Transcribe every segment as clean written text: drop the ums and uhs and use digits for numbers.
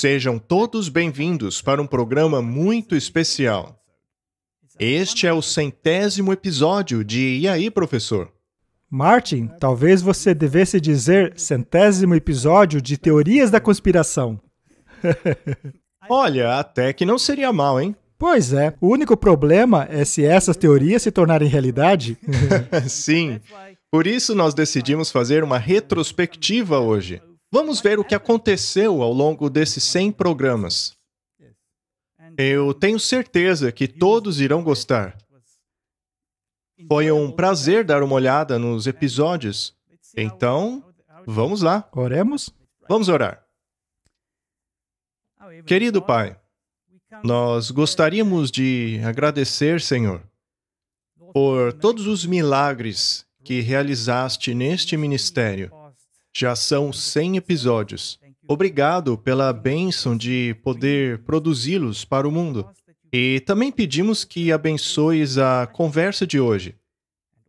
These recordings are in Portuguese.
Sejam todos bem-vindos para um programa muito especial. Este é o 100º episódio de E aí, professor? Martin, talvez você devesse dizer 100º episódio de Teorias da Conspiração. Olha, até que não seria mal, hein? Pois é, o único problema é se essas teorias se tornarem realidade. Sim, por isso nós decidimos fazer uma retrospectiva hoje. Vamos ver o que aconteceu ao longo desses 100 programas. Eu tenho certeza que todos irão gostar. Foi um prazer dar uma olhada nos episódios. Então, vamos lá. Oremos? Vamos orar. Querido Pai, nós gostaríamos de agradecer, Senhor, por todos os milagres que realizaste neste ministério. Já são 100 episódios. Obrigado pela bênção de poder produzi-los para o mundo. E também pedimos que abençoes a conversa de hoje.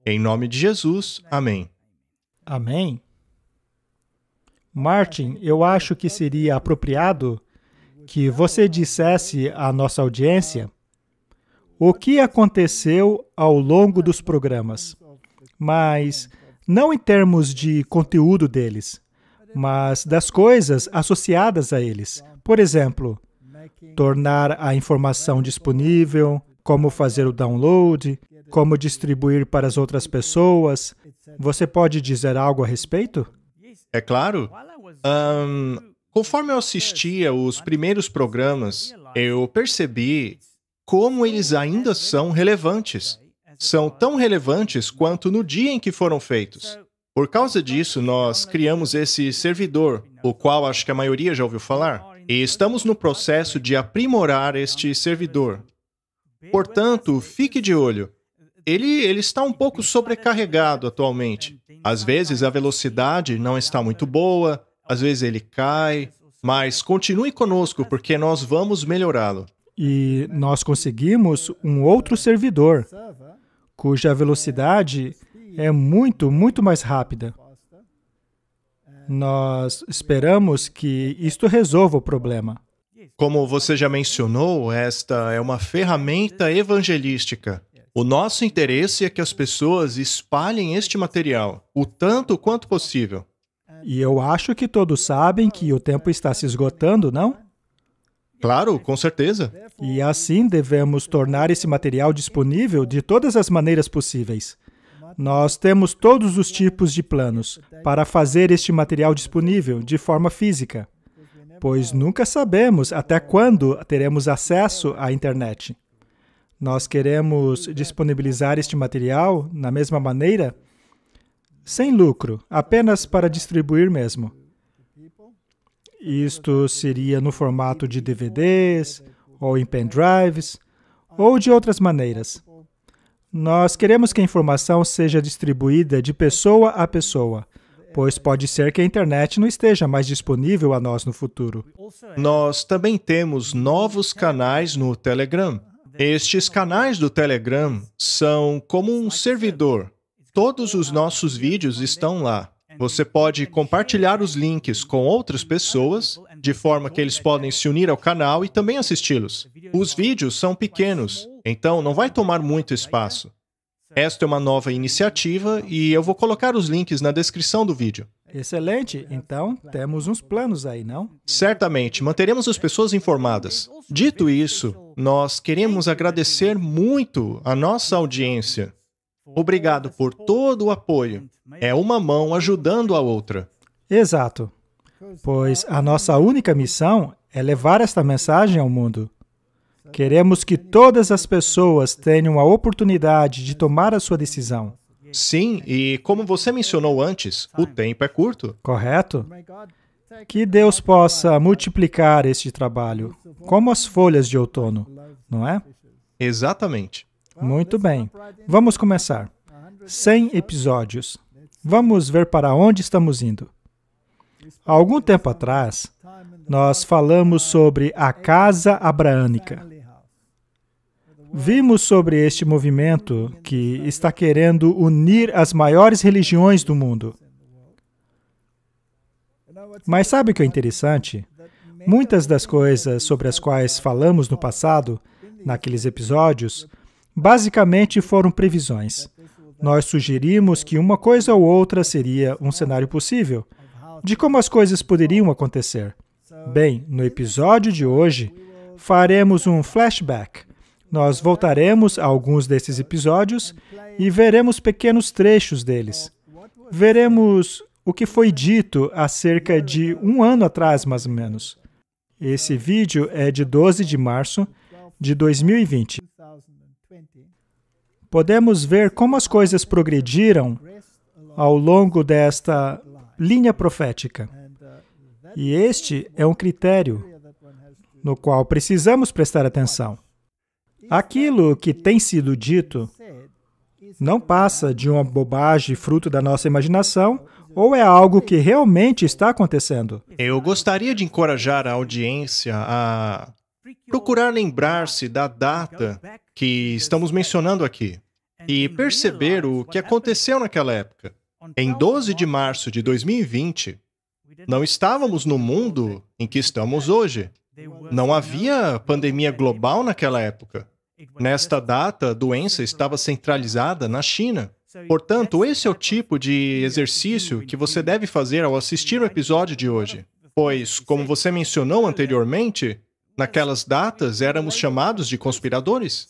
Em nome de Jesus, amém. Amém. Martin, eu acho que seria apropriado que você dissesse à nossa audiência o que aconteceu ao longo dos programas, mas não em termos de conteúdo deles, mas das coisas associadas a eles. Por exemplo, tornar a informação disponível, como fazer o download, como distribuir para as outras pessoas. Você pode dizer algo a respeito? É claro. Conforme eu assistia os primeiros programas, eu percebi como eles ainda são relevantes. São tão relevantes quanto no dia em que foram feitos. Por causa disso, nós criamos esse servidor, o qual acho que a maioria já ouviu falar. E estamos no processo de aprimorar este servidor. Portanto, fique de olho. Ele está um pouco sobrecarregado atualmente. Às vezes a velocidade não está muito boa, às vezes ele cai, mas continue conosco porque nós vamos melhorá-lo. E nós conseguimos um outro servidor, cuja velocidade é muito mais rápida. Nós esperamos que isto resolva o problema. Como você já mencionou, esta é uma ferramenta evangelística. O nosso interesse é que as pessoas espalhem este material, o tanto quanto possível. E eu acho que todos sabem que o tempo está se esgotando, não? Claro, com certeza. E assim devemos tornar esse material disponível de todas as maneiras possíveis. Nós temos todos os tipos de planos para fazer este material disponível de forma física, pois nunca sabemos até quando teremos acesso à internet. Nós queremos disponibilizar este material na mesma maneira, sem lucro, apenas para distribuir mesmo. Isto seria no formato de DVDs, ou em pendrives, ou de outras maneiras. Nós queremos que a informação seja distribuída de pessoa a pessoa, pois pode ser que a internet não esteja mais disponível a nós no futuro. Nós também temos novos canais no Telegram. Estes canais do Telegram são como um servidor. Todos os nossos vídeos estão lá. Você pode compartilhar os links com outras pessoas, de forma que eles podem se unir ao canal e também assisti-los. Os vídeos são pequenos, então não vai tomar muito espaço. Esta é uma nova iniciativa e eu vou colocar os links na descrição do vídeo. Excelente! Então, temos uns planos aí, não? Certamente, manteremos as pessoas informadas. Dito isso, nós queremos agradecer muito a nossa audiência. Obrigado por todo o apoio. É uma mão ajudando a outra. Exato. Pois a nossa única missão é levar esta mensagem ao mundo. Queremos que todas as pessoas tenham a oportunidade de tomar a sua decisão. Sim, e como você mencionou antes, o tempo é curto. Correto? Que Deus possa multiplicar este trabalho, como as folhas de outono, não é? Exatamente. Muito bem. Vamos começar. 100 episódios. Vamos ver para onde estamos indo. Há algum tempo atrás, nós falamos sobre a Casa Abraânica. Vimos sobre este movimento que está querendo unir as maiores religiões do mundo. Mas sabe o que é interessante? Muitas das coisas sobre as quais falamos no passado, naqueles episódios, basicamente foram previsões. Nós sugerimos que uma coisa ou outra seria um cenário possível, de como as coisas poderiam acontecer. Bem, no episódio de hoje, faremos um flashback. Nós voltaremos a alguns desses episódios e veremos pequenos trechos deles. Veremos o que foi dito há cerca de um ano atrás, mais ou menos. Esse vídeo é de 12 de março de 2020. Podemos ver como as coisas progrediram ao longo desta linha profética. E este é um critério no qual precisamos prestar atenção. Aquilo que tem sido dito não passa de uma bobagem fruto da nossa imaginação ou é algo que realmente está acontecendo. Eu gostaria de encorajar a audiência a procurar lembrar-se da data que estamos mencionando aqui e perceber o que aconteceu naquela época. Em 12 de março de 2020, não estávamos no mundo em que estamos hoje. Não havia pandemia global naquela época. Nesta data, a doença estava centralizada na China. Portanto, esse é o tipo de exercício que você deve fazer ao assistir o episódio de hoje. Pois, como você mencionou anteriormente, naquelas datas éramos chamados de conspiradores.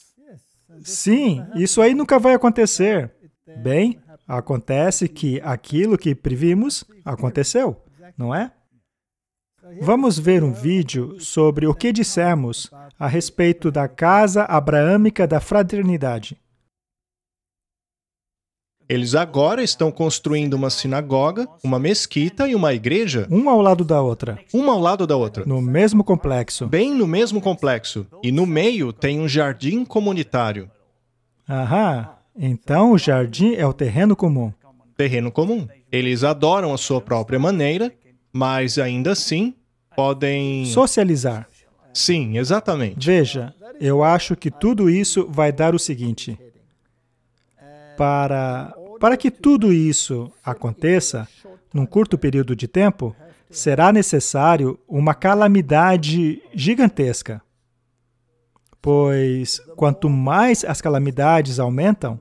Sim, isso aí nunca vai acontecer. Bem, acontece que aquilo que previmos aconteceu, não é? Vamos ver um vídeo sobre o que dissemos a respeito da casa abraâmica da fraternidade. Eles agora estão construindo uma sinagoga, uma mesquita e uma igreja. Uma ao lado da outra. Uma ao lado da outra. No mesmo complexo. Bem no mesmo complexo. E no meio tem um jardim comunitário. Aham. Então o jardim é o terreno comum. Terreno comum. Eles adoram a sua própria maneira, mas ainda assim podem... socializar. Sim, exatamente. Veja, eu acho que tudo isso vai dar o seguinte. Para que tudo isso aconteça, num curto período de tempo, será necessário uma calamidade gigantesca. Pois, quanto mais as calamidades aumentam,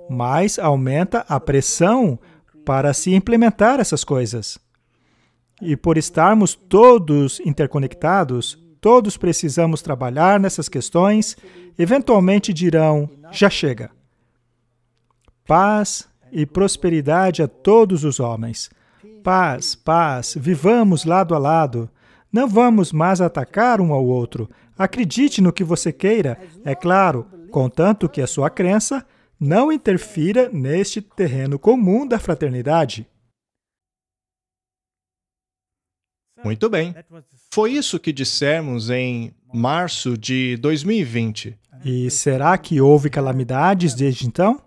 mais aumenta a pressão para se implementar essas coisas. E por estarmos todos interconectados, todos precisamos trabalhar nessas questões, eventualmente dirão, já chega. Paz e prosperidade a todos os homens. Paz, paz, vivamos lado a lado. Não vamos mais atacar um ao outro. Acredite no que você queira, é claro, contanto que a sua crença não interfira neste terreno comum da fraternidade. Muito bem. Foi isso que dissemos em março de 2020. E será que houve calamidades desde então?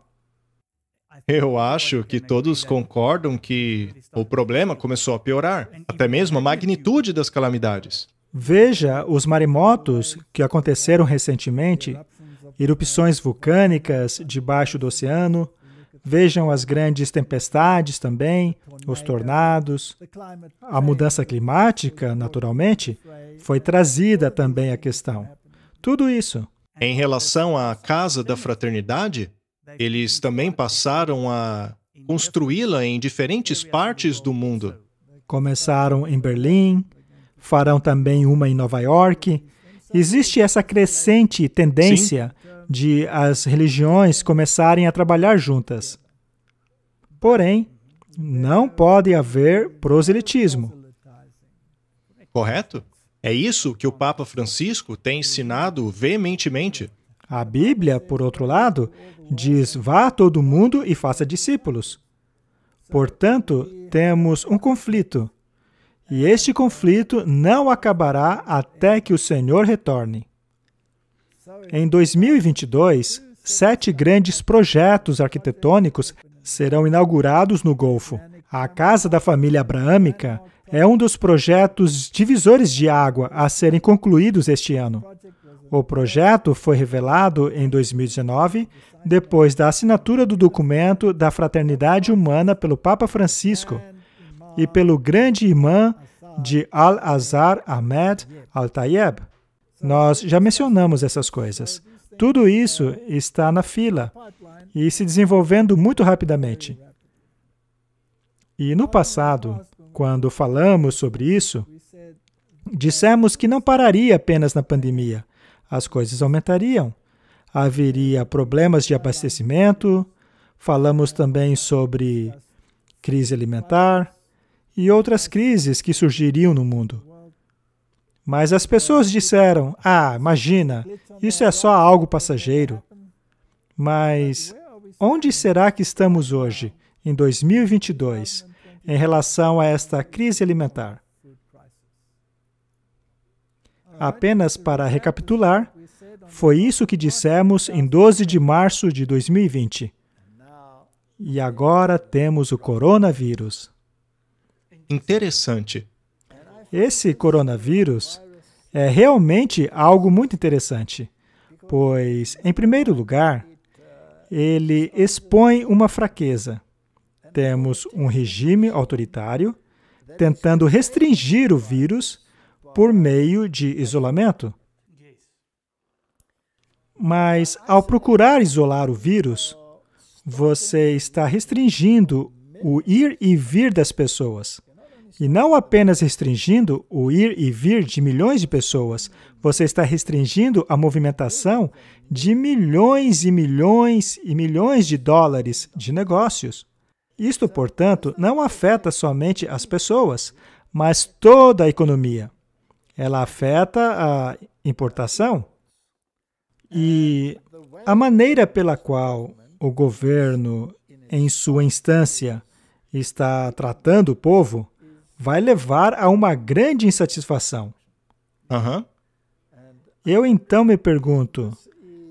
Eu acho que todos concordam que o problema começou a piorar, até mesmo a magnitude das calamidades. Veja os maremotos que aconteceram recentemente, erupções vulcânicas debaixo do oceano, vejam as grandes tempestades também, os tornados. A mudança climática, naturalmente, foi trazida também à questão. Tudo isso. Em relação à Casa da Fraternidade, eles também passaram a construí-la em diferentes partes do mundo. Começaram em Berlim, farão também uma em Nova York. Existe essa crescente tendência de as religiões começarem a trabalhar juntas. Porém, não pode haver proselitismo. Correto? É isso que o Papa Francisco tem ensinado veementemente. A Bíblia, por outro lado, diz, vá a todo mundo e faça discípulos. Portanto, temos um conflito. E este conflito não acabará até que o Senhor retorne. Em 2022, 7 grandes projetos arquitetônicos serão inaugurados no Golfo. A Casa da Família Abraâmica é um dos projetos divisores de água a serem concluídos este ano. O projeto foi revelado em 2019, depois da assinatura do documento da Fraternidade Humana pelo Papa Francisco e pelo grande imã de Al-Azhar Ahmed Al-Tayeb. Nós já mencionamos essas coisas. Tudo isso está na fila e se desenvolvendo muito rapidamente. E no passado, quando falamos sobre isso, dissemos que não pararia apenas na pandemia. As coisas aumentariam. Haveria problemas de abastecimento, falamos também sobre crise alimentar e outras crises que surgiriam no mundo. Mas as pessoas disseram, imagina, isso é só algo passageiro. Mas onde será que estamos hoje, em 2022, em relação a esta crise alimentar? Apenas para recapitular, foi isso que dissemos em 12 de março de 2020. E agora temos o coronavírus. Interessante. Esse coronavírus é realmente algo muito interessante, pois, em primeiro lugar, ele expõe uma fraqueza. Temos um regime autoritário tentando restringir o vírus por meio de isolamento. Mas, ao procurar isolar o vírus, você está restringindo o ir e vir das pessoas. E não apenas restringindo o ir e vir de milhões de pessoas, você está restringindo a movimentação de milhões e milhões e milhões de dólares de negócios. Isto, portanto, não afeta somente as pessoas, mas toda a economia. Ela afeta a importação. E a maneira pela qual o governo, em sua instância, está tratando o povo, vai levar a uma grande insatisfação. Eu então me pergunto,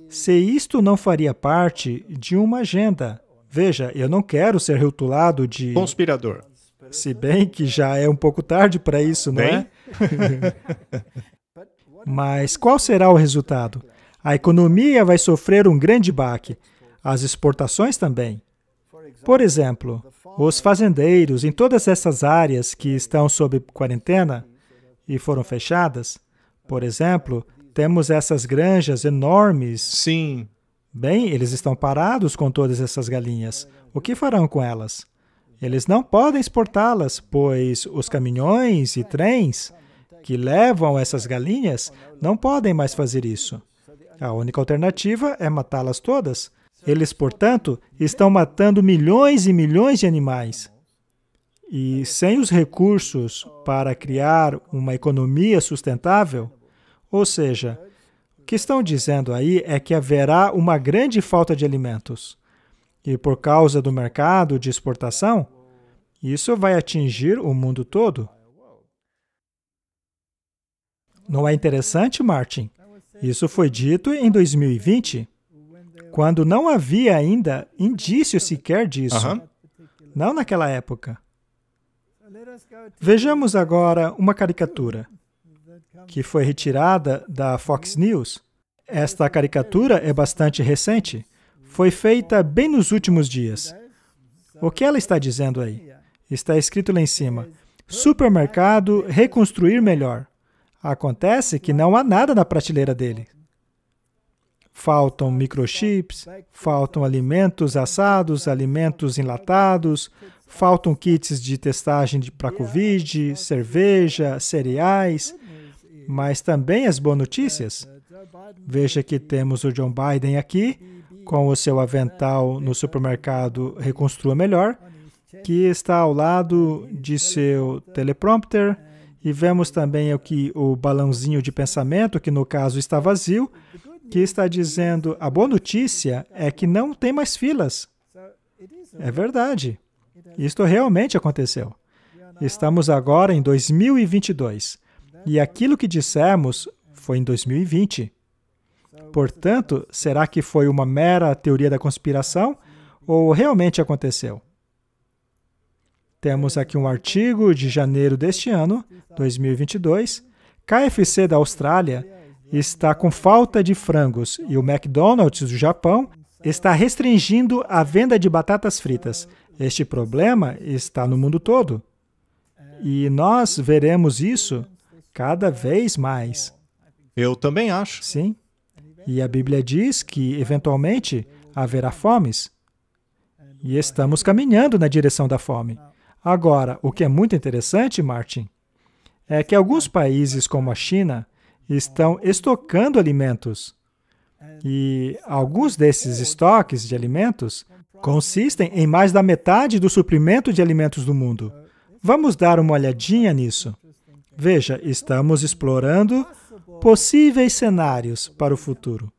se isto não faria parte de uma agenda. Veja, eu não quero ser rotulado de conspirador. Se bem que já é um pouco tarde para isso, não é? Mas qual será o resultado? A economia vai sofrer um grande baque. As exportações também. Por exemplo, os fazendeiros em todas essas áreas que estão sob quarentena e foram fechadas, por exemplo, temos essas granjas enormes. Sim. Bem, eles estão parados com todas essas galinhas. O que farão com elas? Eles não podem exportá-las, pois os caminhões e trens que levam essas galinhas não podem mais fazer isso. A única alternativa é matá-las todas. Eles, portanto, estão matando milhões e milhões de animais. E sem os recursos para criar uma economia sustentável, ou seja, o que estão dizendo aí é que haverá uma grande falta de alimentos. E por causa do mercado de exportação, isso vai atingir o mundo todo. Não é interessante, Martin? Isso foi dito em 2020, quando não havia ainda indício sequer disso. Não naquela época. Vejamos agora uma caricatura que foi retirada da Fox News. Esta caricatura é bastante recente. Foi feita bem nos últimos dias. O que ela está dizendo aí? Está escrito lá em cima, supermercado reconstruir melhor. Acontece que não há nada na prateleira dele. Faltam microchips, faltam alimentos assados, alimentos enlatados, faltam kits de testagem para Covid, cerveja, cereais, mas também as boas notícias. Veja que temos o John Biden aqui, com o seu avental no supermercado Reconstrua Melhor, que está ao lado de seu teleprompter, e vemos também aqui o balãozinho de pensamento, que no caso está vazio, que está dizendo, a boa notícia é que não tem mais filas. É verdade. Isto realmente aconteceu. Estamos agora em 2022, e aquilo que dissemos foi em 2020. Portanto, será que foi uma mera teoria da conspiração ou realmente aconteceu? Temos aqui um artigo de janeiro deste ano, 2022. KFC da Austrália está com falta de frangos e o McDonald's do Japão está restringindo a venda de batatas fritas. Este problema está no mundo todo. E nós veremos isso cada vez mais. Eu também acho. Sim. E a Bíblia diz que, eventualmente, haverá fomes. E estamos caminhando na direção da fome. Agora, o que é muito interessante, Martin, é que alguns países, como a China, estão estocando alimentos. E alguns desses estoques de alimentos consistem em mais da metade do suprimento de alimentos do mundo. Vamos dar uma olhadinha nisso. Veja, estamos explorando possíveis cenários para o futuro.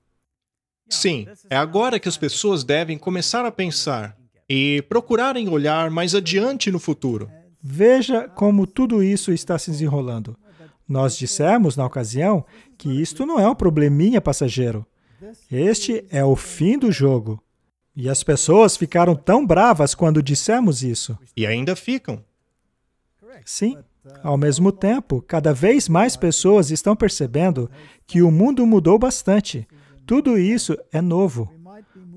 Sim, é agora que as pessoas devem começar a pensar e procurarem olhar mais adiante no futuro. Veja como tudo isso está se desenrolando. Nós dissemos, na ocasião, que isto não é um probleminha passageiro. Este é o fim do jogo. E as pessoas ficaram tão bravas quando dissemos isso. E ainda ficam. Sim. Ao mesmo tempo, cada vez mais pessoas estão percebendo que o mundo mudou bastante. Tudo isso é novo.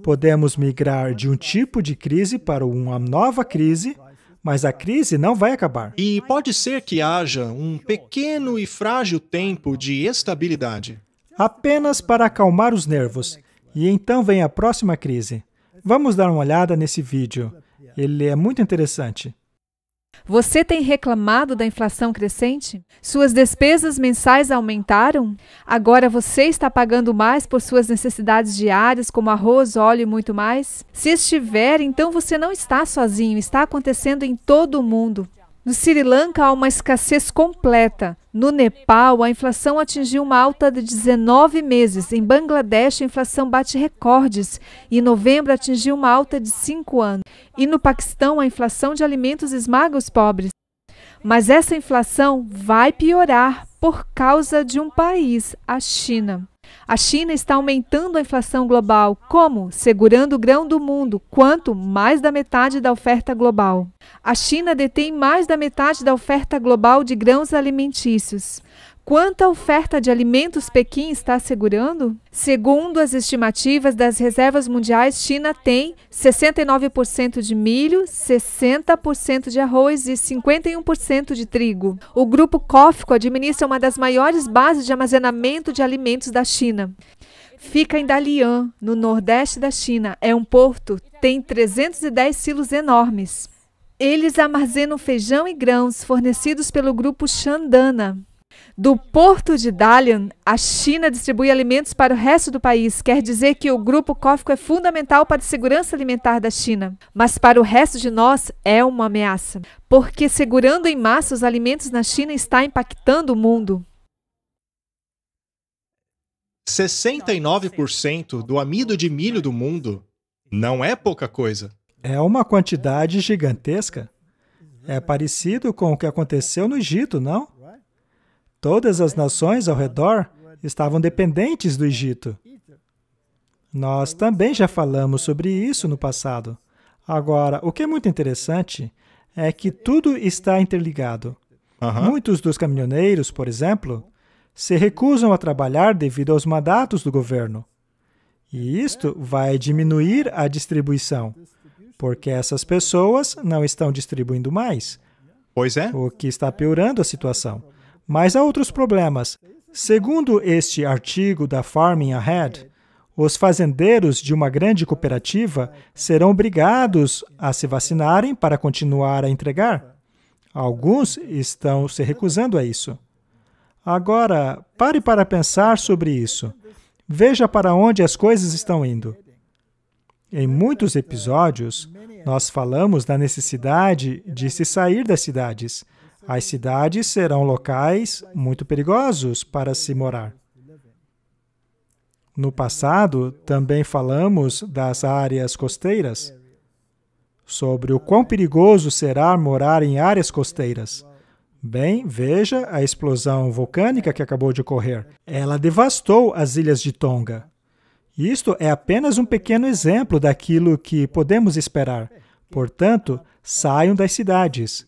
Podemos migrar de um tipo de crise para uma nova crise, mas a crise não vai acabar. E pode ser que haja um pequeno e frágil tempo de estabilidade. Apenas para acalmar os nervos. E então vem a próxima crise. Vamos dar uma olhada nesse vídeo. Ele é muito interessante. Você tem reclamado da inflação crescente? Suas despesas mensais aumentaram? Agora você está pagando mais por suas necessidades diárias, como arroz, óleo e muito mais? Se estiver, então você não está sozinho, está acontecendo em todo o mundo. No Sri Lanka há uma escassez completa. No Nepal, a inflação atingiu uma alta de 19 meses. Em Bangladesh, a inflação bate recordes. E em novembro atingiu uma alta de 5 anos. E no Paquistão, a inflação de alimentos esmaga os pobres. Mas essa inflação vai piorar por causa de um país, a China. A China está aumentando a inflação global. Como? Segurando o grão do mundo, quanto? Mais da metade da oferta global. A China detém mais da metade da oferta global de grãos alimentícios. Quanta oferta de alimentos Pequim está assegurando? Segundo as estimativas das reservas mundiais, China tem 69% de milho, 60% de arroz e 51% de trigo. O grupo COFCO administra uma das maiores bases de armazenamento de alimentos da China. Fica em Dalian, no nordeste da China. É um porto, tem 310 silos enormes. Eles armazenam feijão e grãos fornecidos pelo grupo Shandana. Do porto de Dalian, a China distribui alimentos para o resto do país. Quer dizer que o grupo COFCO é fundamental para a segurança alimentar da China. Mas para o resto de nós é uma ameaça, porque segurando em massa os alimentos na China está impactando o mundo. 69% do amido de milho do mundo não é pouca coisa. É uma quantidade gigantesca. É parecido com o que aconteceu no Egito, não? Todas as nações ao redor estavam dependentes do Egito. Nós também já falamos sobre isso no passado. Agora, o que é muito interessante é que tudo está interligado. Muitos dos caminhoneiros, por exemplo, se recusam a trabalhar devido aos mandatos do governo. E isto vai diminuir a distribuição, porque essas pessoas não estão distribuindo mais. Pois é. O que está piorando a situação. Mas há outros problemas. Segundo este artigo da Farming Ahead, os fazendeiros de uma grande cooperativa serão obrigados a se vacinarem para continuar a entregar. Alguns estão se recusando a isso. Agora, pare para pensar sobre isso. Veja para onde as coisas estão indo. Em muitos episódios, nós falamos da necessidade de se sair das cidades. As cidades serão locais muito perigosos para se morar. No passado, também falamos das áreas costeiras, sobre o quão perigoso será morar em áreas costeiras. Bem, veja a explosão vulcânica que acabou de ocorrer. Ela devastou as ilhas de Tonga. Isto é apenas um pequeno exemplo daquilo que podemos esperar. Portanto, saiam das cidades.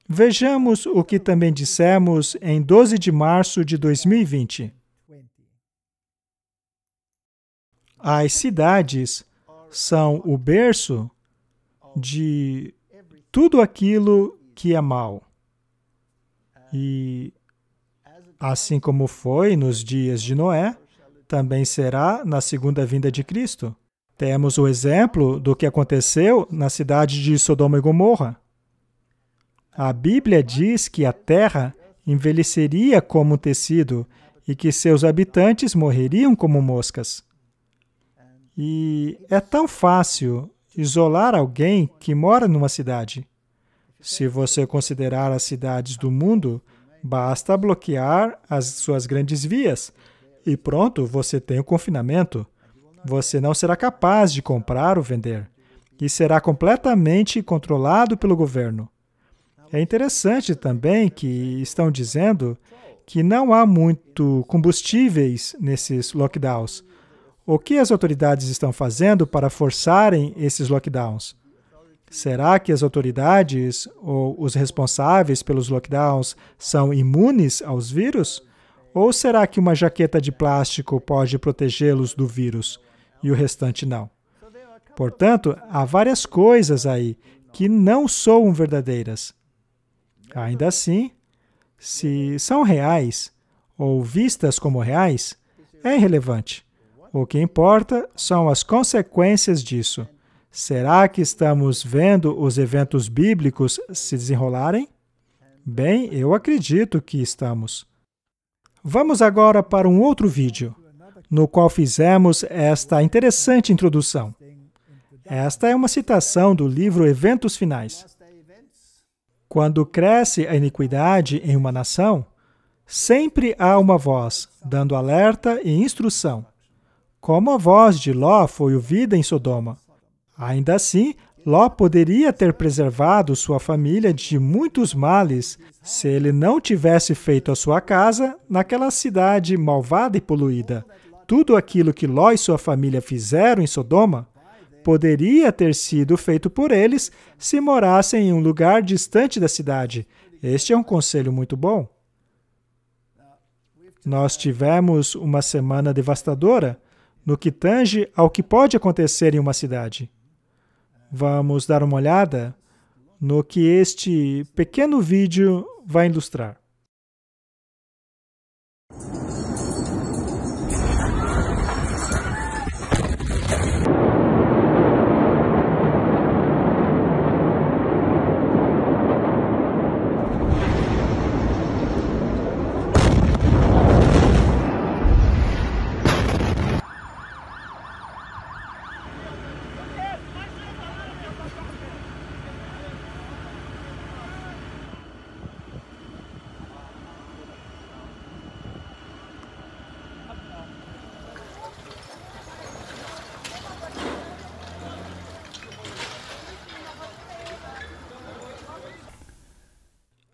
Vejamos o que também dissemos em 12 de março de 2020. As cidades são o berço de tudo aquilo que é mau. E assim como foi nos dias de Noé, também será na segunda vinda de Cristo. Temos o exemplo do que aconteceu na cidade de Sodoma e Gomorra. A Bíblia diz que a terra envelheceria como um tecido e que seus habitantes morreriam como moscas. E é tão fácil isolar alguém que mora numa cidade. Se você considerar as cidades do mundo, basta bloquear as suas grandes vias e pronto, você tem o confinamento. Você não será capaz de comprar ou vender e será completamente controlado pelo governo. É interessante também que estão dizendo que não há muito combustíveis nesses lockdowns. O que as autoridades estão fazendo para forçarem esses lockdowns? Será que as autoridades ou os responsáveis pelos lockdowns são imunes aos vírus? Ou será que uma jaqueta de plástico pode protegê-los do vírus e o restante não? Portanto, há várias coisas aí que não são verdadeiras. Ainda assim, se são reais ou vistas como reais, é irrelevante. O que importa são as consequências disso. Será que estamos vendo os eventos bíblicos se desenrolarem? Bem, eu acredito que estamos. Vamos agora para um outro vídeo, no qual fizemos esta interessante introdução. Esta é uma citação do livro Eventos Finais. Quando cresce a iniquidade em uma nação, sempre há uma voz, dando alerta e instrução. Como a voz de Ló foi ouvida em Sodoma. Ainda assim, Ló poderia ter preservado sua família de muitos males se ele não tivesse feito a sua casa naquela cidade malvada e poluída. Tudo aquilo que Ló e sua família fizeram em Sodoma poderia ter sido feito por eles se morassem em um lugar distante da cidade. Este é um conselho muito bom. Nós tivemos uma semana devastadora no que tange ao que pode acontecer em uma cidade. Vamos dar uma olhada no que este pequeno vídeo vai ilustrar.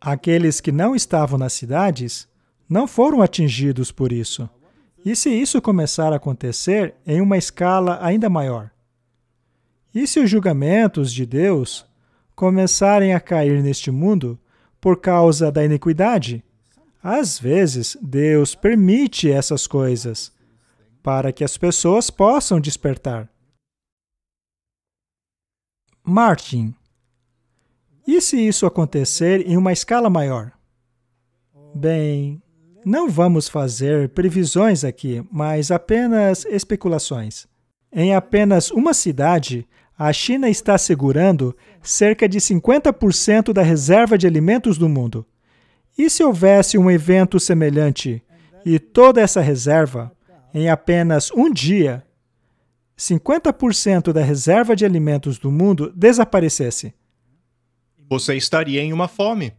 Aqueles que não estavam nas cidades não foram atingidos por isso. E se isso começar a acontecer em uma escala ainda maior? E se os julgamentos de Deus começarem a cair neste mundo por causa da iniquidade? Às vezes, Deus permite essas coisas para que as pessoas possam despertar. Martin. E se isso acontecer em uma escala maior? Bem, não vamos fazer previsões aqui, mas apenas especulações. Em apenas uma cidade, a China está segurando cerca de 50% da reserva de alimentos do mundo. E se houvesse um evento semelhante e toda essa reserva, em apenas um dia, 50% da reserva de alimentos do mundo desaparecesse? Você estaria em uma fome.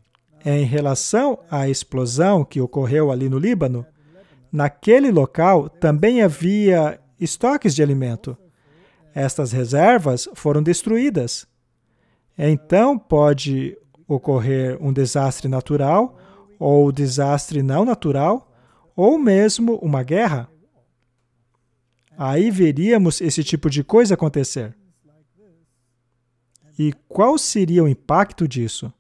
Em relação à explosão que ocorreu ali no Líbano, naquele local também havia estoques de alimento. Estas reservas foram destruídas. Então, pode ocorrer um desastre natural, ou desastre não natural, ou mesmo uma guerra. Aí veríamos esse tipo de coisa acontecer. E qual seria o impacto disso?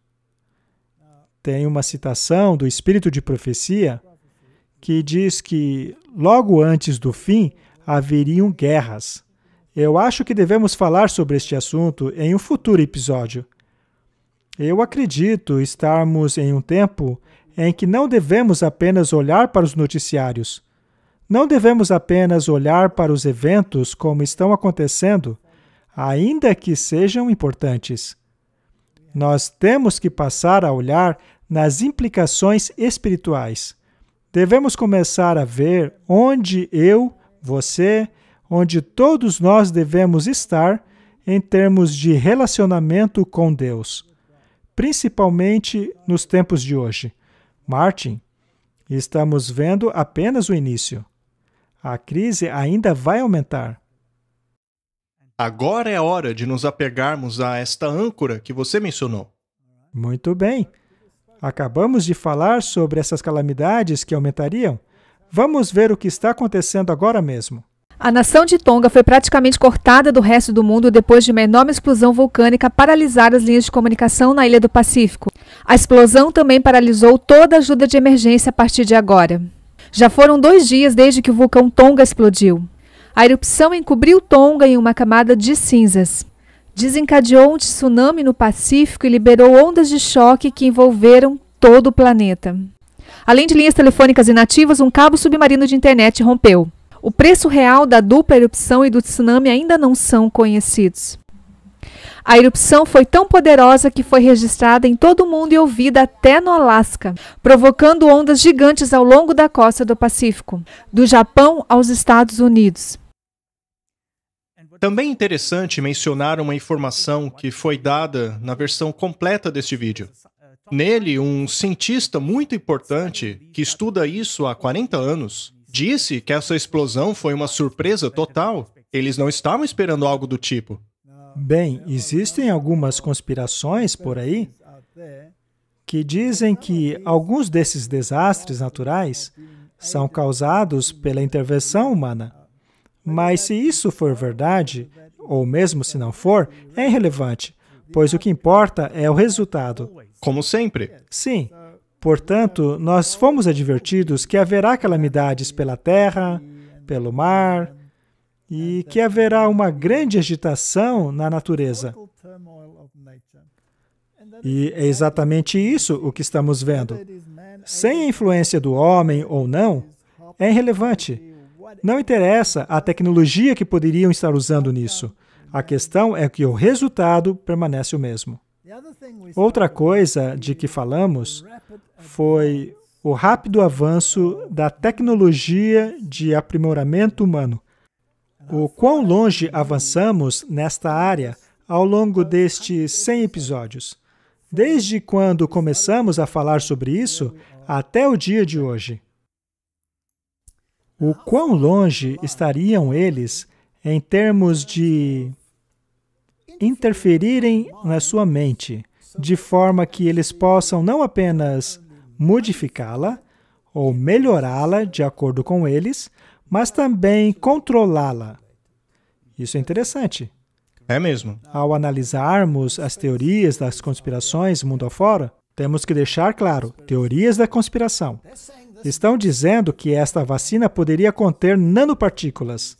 Tem uma citação do Espírito de Profecia que diz que logo antes do fim haveriam guerras. Eu acho que devemos falar sobre este assunto em um futuro episódio. Eu acredito estarmos em um tempo em que não devemos apenas olhar para os noticiários. Não devemos apenas olhar para os eventos como estão acontecendo, ainda que sejam importantes. Nós temos que passar a olhar nas implicações espirituais. Devemos começar a ver onde eu, você, onde todos nós devemos estar em termos de relacionamento com Deus, principalmente nos tempos de hoje. Martin, estamos vendo apenas o início. A crise ainda vai aumentar. Agora é a hora de nos apegarmos a esta âncora que você mencionou. Muito bem. Acabamos de falar sobre essas calamidades que aumentariam. Vamos ver o que está acontecendo agora mesmo. A nação de Tonga foi praticamente cortada do resto do mundo depois de uma enorme explosão vulcânica paralisar as linhas de comunicação na ilha do Pacífico. A explosão também paralisou toda a ajuda de emergência a partir de agora. Já foram 2 dias desde que o vulcão Tonga explodiu. A erupção encobriu Tonga em uma camada de cinzas. Desencadeou um tsunami no Pacífico e liberou ondas de choque que envolveram todo o planeta. Além de linhas telefônicas inativas, um cabo submarino de internet rompeu. O preço real da dupla erupção e do tsunami ainda não são conhecidos. A erupção foi tão poderosa que foi registrada em todo o mundo e ouvida até no Alasca, provocando ondas gigantes ao longo da costa do Pacífico, do Japão aos Estados Unidos. Também é interessante mencionar uma informação que foi dada na versão completa deste vídeo. Nele, um cientista muito importante, que estuda isso há 40 anos, disse que essa explosão foi uma surpresa total. Eles não estavam esperando algo do tipo. Bem, existem algumas conspirações por aí que dizem que alguns desses desastres naturais são causados pela intervenção humana. Mas se isso for verdade, ou mesmo se não for, é irrelevante, pois o que importa é o resultado. Como sempre. Sim. Portanto, nós fomos advertidos que haverá calamidades pela terra, pelo mar, e que haverá uma grande agitação na natureza. E é exatamente isso o que estamos vendo. Sem a influência do homem ou não, é irrelevante. Não interessa a tecnologia que poderiam estar usando nisso. A questão é que o resultado permanece o mesmo. Outra coisa de que falamos foi o rápido avanço da tecnologia de aprimoramento humano. O quão longe avançamos nesta área ao longo destes 100 episódios. Desde quando começamos a falar sobre isso até o dia de hoje. O quão longe estariam eles em termos de interferirem na sua mente, de forma que eles possam não apenas modificá-la ou melhorá-la de acordo com eles, mas também controlá-la. Isso é interessante. É mesmo. Ao analisarmos as teorias das conspirações mundo afora, temos que deixar claro, teorias da conspiração. Estão dizendo que esta vacina poderia conter nanopartículas.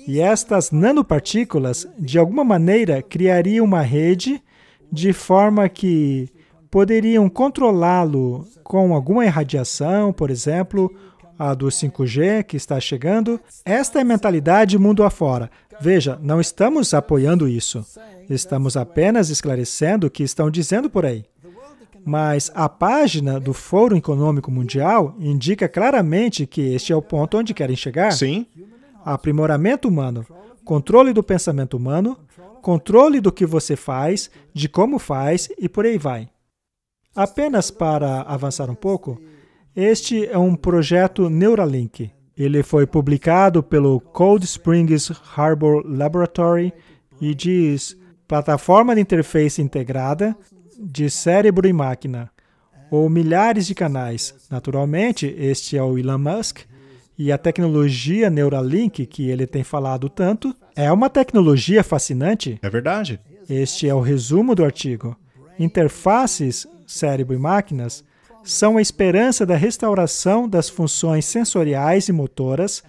E estas nanopartículas, de alguma maneira, criariam uma rede de forma que poderiam controlá-lo com alguma irradiação, por exemplo, a do 5G que está chegando. Esta é a mentalidade mundo afora. Veja, não estamos apoiando isso. Estamos apenas esclarecendo o que estão dizendo por aí. Mas a página do Fórum Econômico Mundial indica claramente que este é o ponto onde querem chegar. Sim. Aprimoramento humano, controle do pensamento humano, controle do que você faz, de como faz e por aí vai. Apenas para avançar um pouco, este é um projeto Neuralink. Ele foi publicado pelo Cold Springs Harbor Laboratory e diz plataforma de interface integrada de cérebro e máquina, ou milhares de canais. Naturalmente, este é o Elon Musk, e a tecnologia Neuralink, que ele tem falado tanto, é uma tecnologia fascinante. É verdade. Este é o resumo do artigo. Interfaces, cérebro e máquinas, são a esperança da restauração das funções sensoriais e motoras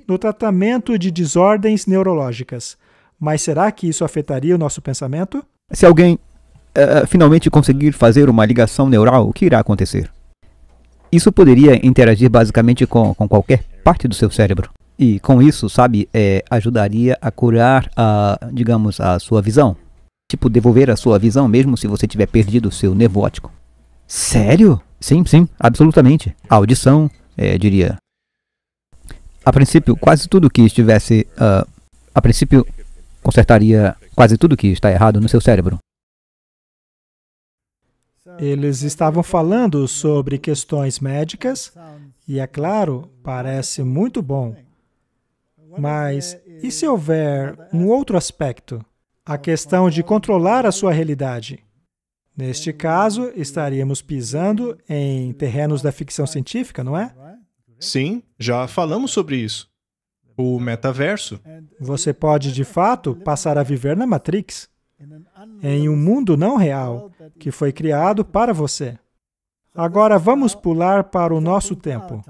no tratamento de desordens neurológicas. Mas será que isso afetaria o nosso pensamento? Se alguém finalmente conseguir fazer uma ligação neural, o que irá acontecer? Isso poderia interagir basicamente com qualquer parte do seu cérebro. E com isso, sabe, ajudaria a curar, digamos, a sua visão. Tipo, devolver a sua visão mesmo se você tiver perdido o seu nervo óptico. Sério? Sim, absolutamente. A audição, diria. A princípio, quase tudo que estivesse... a princípio, consertaria quase tudo que está errado no seu cérebro. Eles estavam falando sobre questões médicas e, é claro, parece muito bom. Mas e se houver um outro aspecto? A questão de controlar a sua realidade. Neste caso, estaríamos pisando em terrenos da ficção científica, não é? Sim, já falamos sobre isso. O metaverso. Você pode, de fato, passar a viver na Matrix, em um mundo não real, que foi criado para você. Agora vamos pular para o nosso tempo.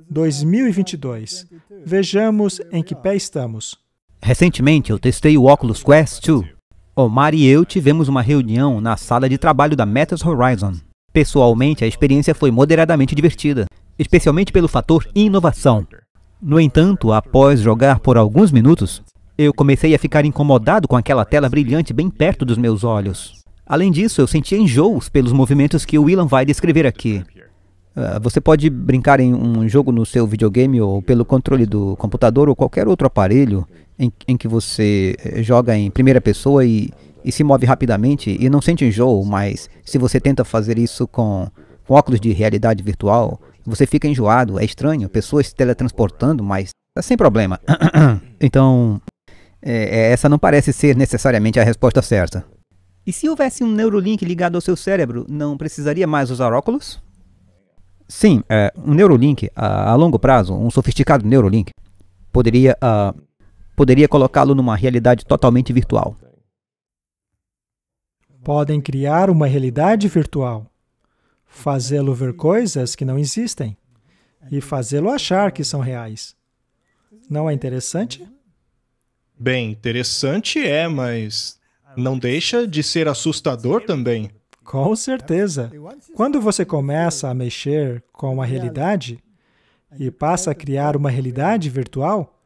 2022. Vejamos em que pé estamos. Recentemente, eu testei o Oculus Quest 2. Omar e eu tivemos uma reunião na sala de trabalho da Metas Horizon. Pessoalmente, a experiência foi moderadamente divertida, especialmente pelo fator inovação. No entanto, após jogar por alguns minutos, eu comecei a ficar incomodado com aquela tela brilhante bem perto dos meus olhos. Além disso, eu sentia enjoos pelos movimentos que o Willan vai descrever aqui. Você pode brincar em um jogo no seu videogame ou pelo controle do computador ou qualquer outro aparelho em que você joga em primeira pessoa e se move rapidamente e não sente enjoo, mas se você tenta fazer isso com óculos de realidade virtual, você fica enjoado, é estranho, pessoas se teletransportando, mas sem problema. Então, essa não parece ser necessariamente a resposta certa. E se houvesse um Neurolink ligado ao seu cérebro, não precisaria mais usar óculos? Sim, um Neurolink, a longo prazo, um sofisticado Neurolink, poderia colocá-lo numa realidade totalmente virtual. Podem criar uma realidade virtual, fazê-lo ver coisas que não existem e fazê-lo achar que são reais. Não é interessante? Bem, interessante mas não deixa de ser assustador também. Com certeza. Quando você começa a mexer com a realidade e passa a criar uma realidade virtual,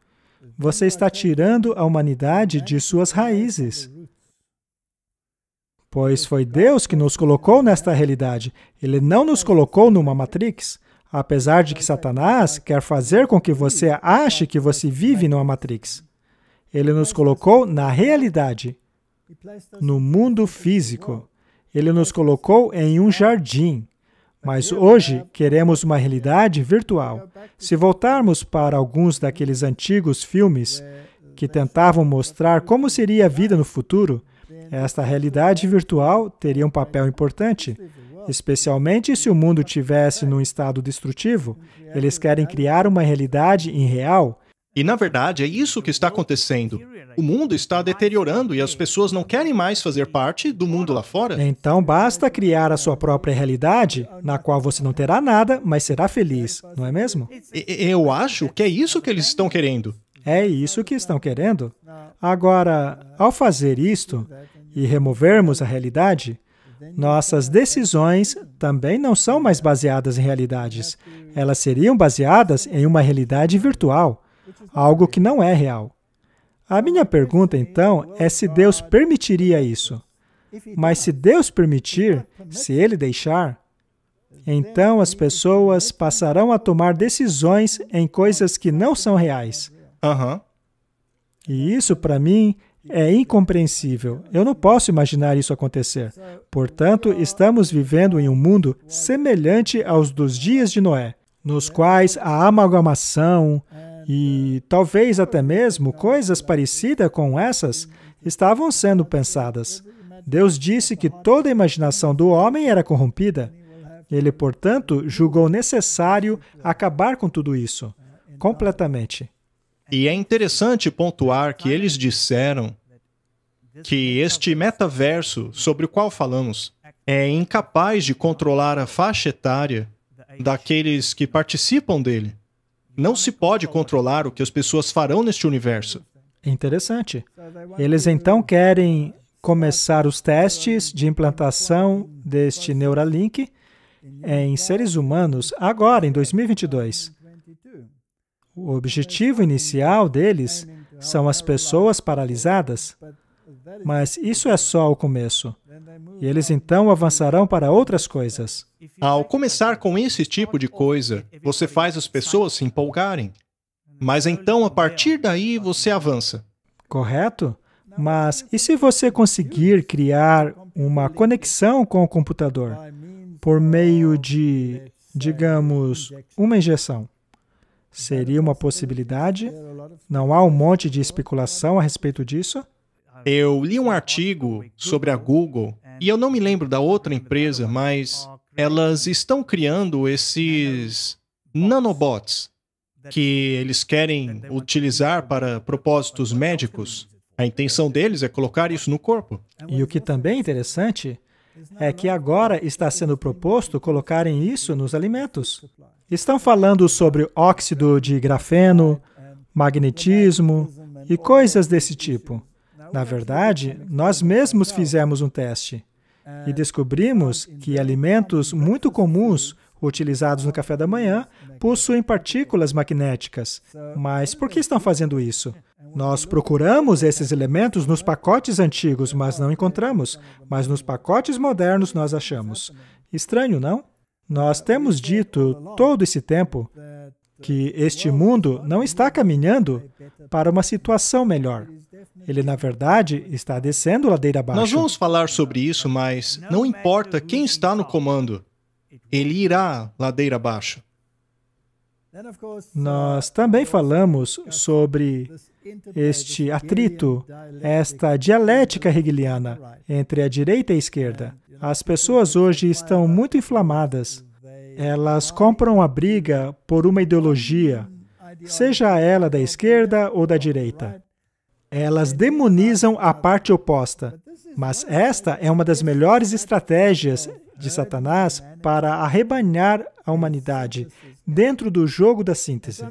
você está tirando a humanidade de suas raízes. Pois foi Deus que nos colocou nesta realidade. Ele não nos colocou numa Matrix, apesar de que Satanás quer fazer com que você ache que você vive numa Matrix. Ele nos colocou na realidade, no mundo físico. Ele nos colocou em um jardim, mas hoje queremos uma realidade virtual. Se voltarmos para alguns daqueles antigos filmes que tentavam mostrar como seria a vida no futuro, esta realidade virtual teria um papel importante, especialmente se o mundo estivesse num estado destrutivo. Eles querem criar uma realidade irreal. E, na verdade, é isso que está acontecendo. O mundo está deteriorando e as pessoas não querem mais fazer parte do mundo lá fora. Então, basta criar a sua própria realidade, na qual você não terá nada, mas será feliz, não é mesmo? Eu acho que é isso que eles estão querendo. É isso que estão querendo. Agora, ao fazer isto e removermos a realidade, nossas decisões também não são mais baseadas em realidades. Elas seriam baseadas em uma realidade virtual, algo que não é real. A minha pergunta, então, é se Deus permitiria isso. Mas se Deus permitir, se Ele deixar, então as pessoas passarão a tomar decisões em coisas que não são reais. E isso, para mim, é incompreensível. Eu não posso imaginar isso acontecer. Portanto, estamos vivendo em um mundo semelhante aos dos dias de Noé, nos quais a amalgamação e talvez até mesmo coisas parecidas com essas estavam sendo pensadas. Deus disse que toda a imaginação do homem era corrompida. Ele, portanto, julgou necessário acabar com tudo isso, completamente. E é interessante pontuar que eles disseram que este metaverso sobre o qual falamos é incapaz de controlar a faixa etária daqueles que participam dele. Não se pode controlar o que as pessoas farão neste universo. Interessante. Eles então querem começar os testes de implantação deste Neuralink em seres humanos agora, em 2022. O objetivo inicial deles são as pessoas paralisadas, mas isso é só o começo. E eles então avançarão para outras coisas. Ao começar com esse tipo de coisa, você faz as pessoas se empolgarem. Mas então, a partir daí, você avança. Correto? Mas e se você conseguir criar uma conexão com o computador por meio de, digamos, uma injeção? Seria uma possibilidade? Não há um monte de especulação a respeito disso? Eu li um artigo sobre a Google, e eu não me lembro da outra empresa, mas elas estão criando esses nanobots que eles querem utilizar para propósitos médicos. A intenção deles é colocar isso no corpo. E o que também é interessante é que agora está sendo proposto colocarem isso nos alimentos. Estão falando sobre óxido de grafeno, magnetismo e coisas desse tipo. Na verdade, nós mesmos fizemos um teste e descobrimos que alimentos muito comuns utilizados no café da manhã possuem partículas magnéticas. Mas por que estão fazendo isso? Nós procuramos esses elementos nos pacotes antigos, mas não encontramos. Mas nos pacotes modernos nós achamos. Estranho, não? Nós temos dito todo esse tempo que este mundo não está caminhando para uma situação melhor. Ele, na verdade, está descendo ladeira abaixo. Nós vamos falar sobre isso, mas não importa quem está no comando, ele irá ladeira abaixo. Nós também falamos sobre este atrito, esta dialética hegeliana entre a direita e a esquerda. As pessoas hoje estão muito inflamadas. Elas compram a briga por uma ideologia, seja ela da esquerda ou da direita. Elas demonizam a parte oposta. Mas esta é uma das melhores estratégias de Satanás para arrebanhar a humanidade dentro do jogo da síntese.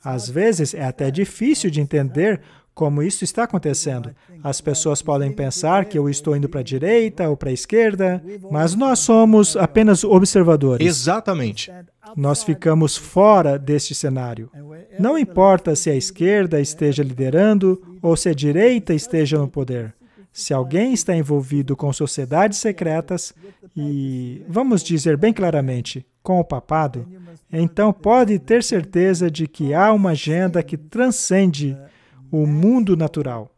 Às vezes é até difícil de entender como isso está acontecendo. As pessoas podem pensar que eu estou indo para a direita ou para a esquerda, mas nós somos apenas observadores. Exatamente. Nós ficamos fora deste cenário. Não importa se a esquerda esteja liderando ou se a direita esteja no poder. Se alguém está envolvido com sociedades secretas e, vamos dizer bem claramente, com o papado, então pode ter certeza de que há uma agenda que transcende o mundo natural.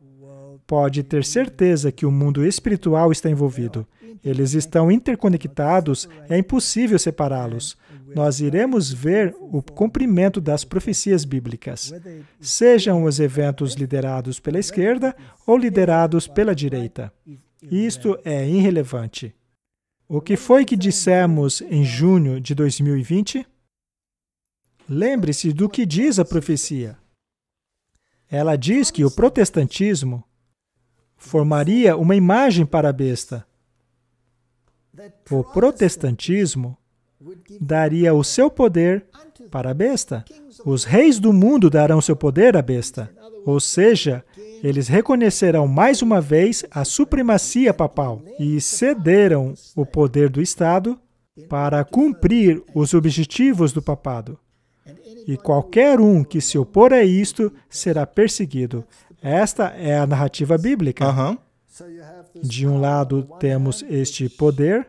Pode ter certeza que o mundo espiritual está envolvido. Eles estão interconectados, é impossível separá-los. Nós iremos ver o cumprimento das profecias bíblicas, sejam os eventos liderados pela esquerda ou liderados pela direita. Isto é irrelevante. O que foi que dissemos em junho de 2020? Lembre-se do que diz a profecia. Ela diz que o protestantismo formaria uma imagem para a besta. O protestantismo daria o seu poder para a besta. Os reis do mundo darão seu poder à besta. Ou seja, eles reconhecerão mais uma vez a supremacia papal e cederam o poder do Estado para cumprir os objetivos do papado. E qualquer um que se opor a isto será perseguido. Esta é a narrativa bíblica. De um lado, temos este poder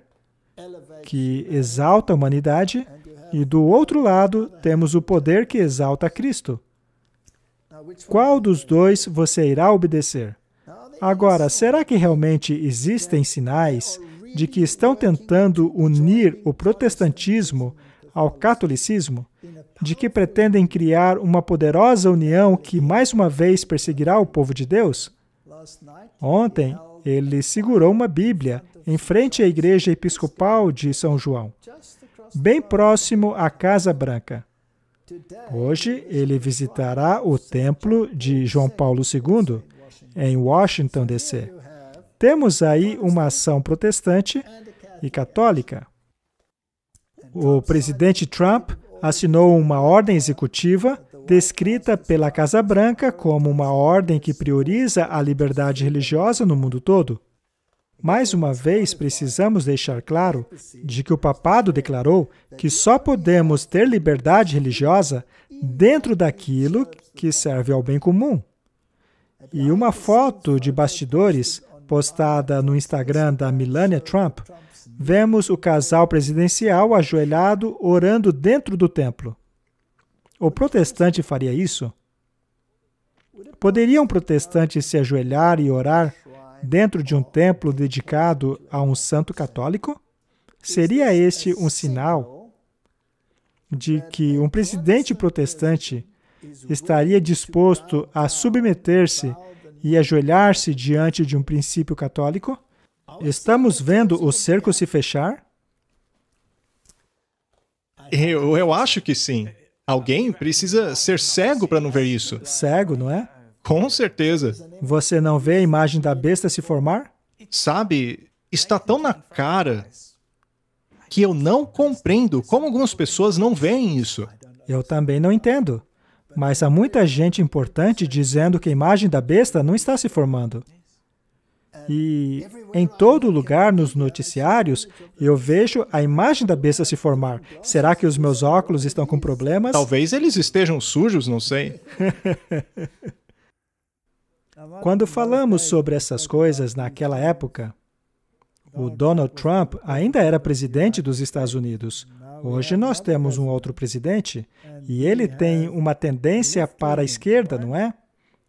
que exalta a humanidade, e do outro lado, temos o poder que exalta Cristo. Qual dos dois você irá obedecer? Agora, será que realmente existem sinais de que estão tentando unir o protestantismo ao catolicismo? De que pretendem criar uma poderosa união que mais uma vez perseguirá o povo de Deus? Ontem, ele segurou uma Bíblia em frente à Igreja Episcopal de São João, bem próximo à Casa Branca. Hoje, ele visitará o templo de João Paulo II, em Washington, D.C. Temos aí uma ação protestante e católica. O presidente Trump assinou uma ordem executiva descrita pela Casa Branca como uma ordem que prioriza a liberdade religiosa no mundo todo. Mais uma vez, precisamos deixar claro de que o papado declarou que só podemos ter liberdade religiosa dentro daquilo que serve ao bem comum. E uma foto de bastidores postada no Instagram da Melania Trump, vemos o casal presidencial ajoelhado orando dentro do templo. O protestante faria isso? Poderia um protestante se ajoelhar e orar dentro de um templo dedicado a um santo católico? Seria este um sinal de que um presidente protestante estaria disposto a submeter-se e ajoelhar-se diante de um princípio católico? Estamos vendo o cerco se fechar? Eu acho que sim. Alguém precisa ser cego para não ver isso. Cego, não é? Com certeza. Você não vê a imagem da besta se formar? Sabe, está tão na cara que eu não compreendo como algumas pessoas não veem isso. Eu também não entendo. Mas há muita gente importante dizendo que a imagem da besta não está se formando. E em todo lugar, nos noticiários, eu vejo a imagem da besta se formar. Será que os meus óculos estão com problemas? Talvez eles estejam sujos, não sei. Quando falamos sobre essas coisas naquela época, o Donald Trump ainda era presidente dos Estados Unidos. Hoje nós temos um outro presidente e ele tem uma tendência para a esquerda, não é?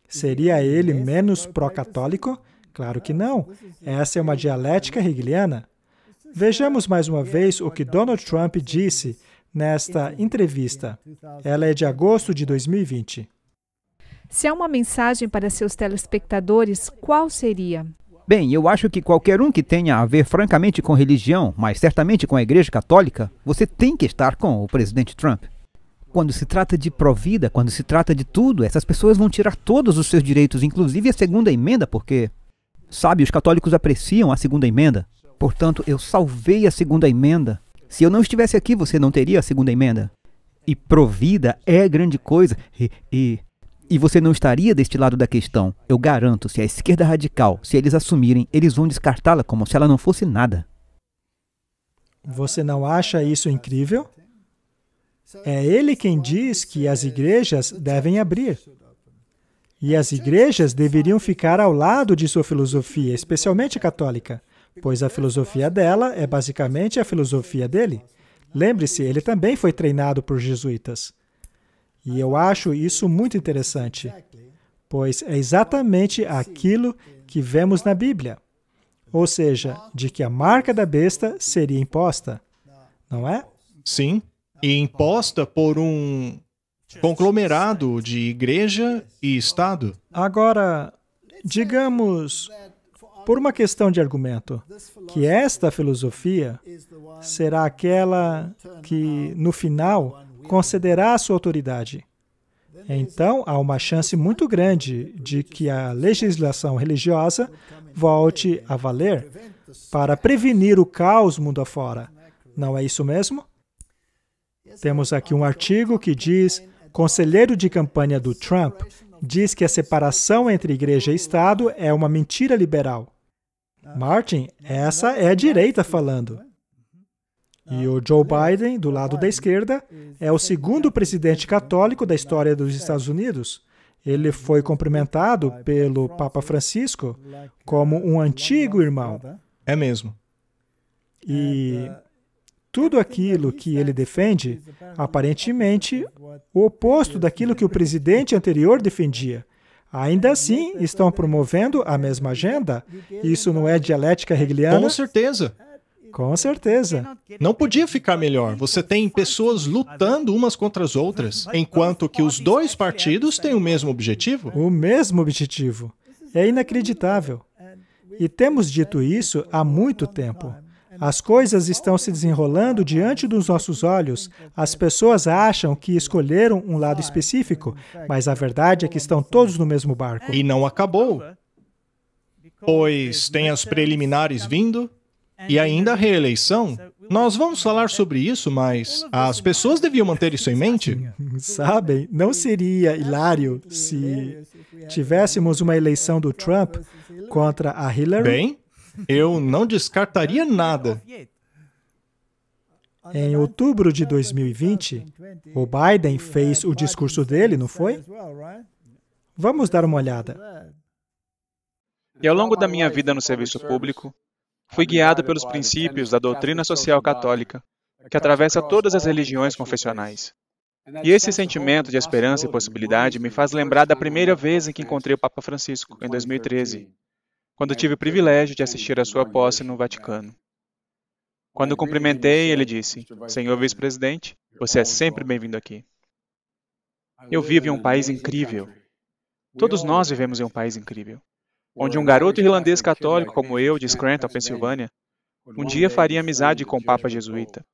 Seria ele menos pró-católico? Claro que não. Essa é uma dialética hegeliana. Vejamos mais uma vez o que Donald Trump disse nesta entrevista. Ela é de agosto de 2020. Se há uma mensagem para seus telespectadores, qual seria? Bem, eu acho que qualquer um que tenha a ver francamente com religião, mas certamente com a Igreja Católica, você tem que estar com o presidente Trump. Quando se trata de pró-vida, quando se trata de tudo, essas pessoas vão tirar todos os seus direitos, inclusive a segunda emenda, porque, sabe, os católicos apreciam a segunda emenda. Portanto, eu salvei a segunda emenda. Se eu não estivesse aqui, você não teria a segunda emenda. E pró-vida é grande coisa. E você não estaria deste lado da questão. Eu garanto, se a esquerda radical, se eles assumirem, eles vão descartá-la como se ela não fosse nada. Você não acha isso incrível? É ele quem diz que as igrejas devem abrir. E as igrejas deveriam ficar ao lado de sua filosofia, especialmente a católica, pois a filosofia dela é basicamente a filosofia dele. Lembre-se, ele também foi treinado por jesuítas. E eu acho isso muito interessante, pois é exatamente aquilo que vemos na Bíblia. Ou seja, de que a marca da besta seria imposta, não é? Sim, e imposta por um conglomerado de igreja e Estado. Agora, digamos, por uma questão de argumento, que esta filosofia será aquela que, no final, concederá a sua autoridade. Então, há uma chance muito grande de que a legislação religiosa volte a valer para prevenir o caos mundo afora. Não é isso mesmo? Temos aqui um artigo que diz: conselheiro de campanha do Trump diz que a separação entre igreja e Estado é uma mentira liberal. Martin, essa é a direita falando. E o Joe Biden, do lado da esquerda, é o segundo presidente católico da história dos Estados Unidos. Ele foi cumprimentado pelo Papa Francisco como um antigo irmão. É mesmo. E tudo aquilo que ele defende, aparentemente, o oposto daquilo que o presidente anterior defendia. Ainda assim, estão promovendo a mesma agenda? Isso não é dialética hegeliana? Com certeza. Com certeza. Não podia ficar melhor. Você tem pessoas lutando umas contra as outras, enquanto que os dois partidos têm o mesmo objetivo. O mesmo objetivo. É inacreditável. E temos dito isso há muito tempo. As coisas estão se desenrolando diante dos nossos olhos. As pessoas acham que escolheram um lado específico, mas a verdade é que estão todos no mesmo barco. E não acabou, pois tem as preliminares vindo e ainda a reeleição. Nós vamos falar sobre isso, mas as pessoas deviam manter isso em mente. Sabem, não seria hilário se tivéssemos uma eleição do Trump contra a Hillary? Bem, Eu não descartaria nada. Em outubro de 2020, o Biden fez o discurso dele, não foi? Vamos dar uma olhada. E ao longo da minha vida no serviço público, fui guiado pelos princípios da doutrina social católica, que atravessa todas as religiões confessionais. E esse sentimento de esperança e possibilidade me faz lembrar da primeira vez em que encontrei o Papa Francisco, em 2013, quando tive o privilégio de assistir à sua posse no Vaticano. Quando o cumprimentei, ele disse: "Senhor vice-presidente, você é sempre bem-vindo aqui." Eu vivo em um país incrível. Todos nós vivemos em um país incrível, onde um garoto irlandês católico como eu, de Scranton, Pensilvânia, um dia faria amizade com o Papa jesuíta.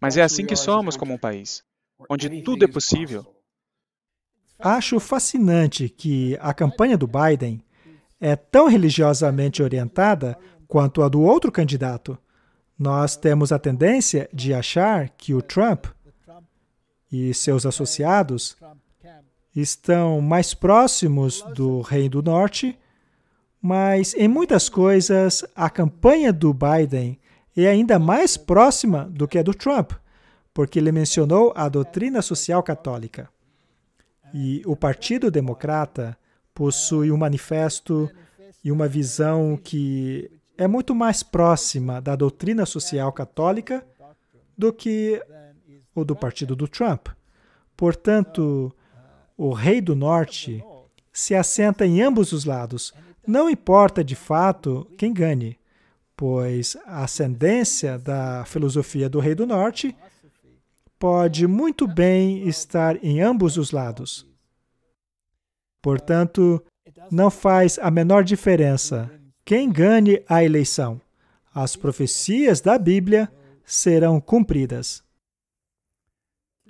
Mas é assim que somos como um país, onde tudo é possível. Acho fascinante que a campanha do Biden é tão religiosamente orientada quanto a do outro candidato. Nós temos a tendência de achar que o Trump e seus associados estão mais próximos do Reino do Norte, mas em muitas coisas a campanha do Biden é ainda mais próxima do que a do Trump, porque ele mencionou a doutrina social católica. E o Partido Democrata possui um manifesto e uma visão que é muito mais próxima da doutrina social católica do que o do partido do Trump. Portanto, o Rei do Norte se assenta em ambos os lados. Não importa de fato quem ganhe, pois a ascendência da filosofia do Rei do Norte pode muito bem estar em ambos os lados. Portanto, não faz a menor diferença quem ganhe a eleição. As profecias da Bíblia serão cumpridas.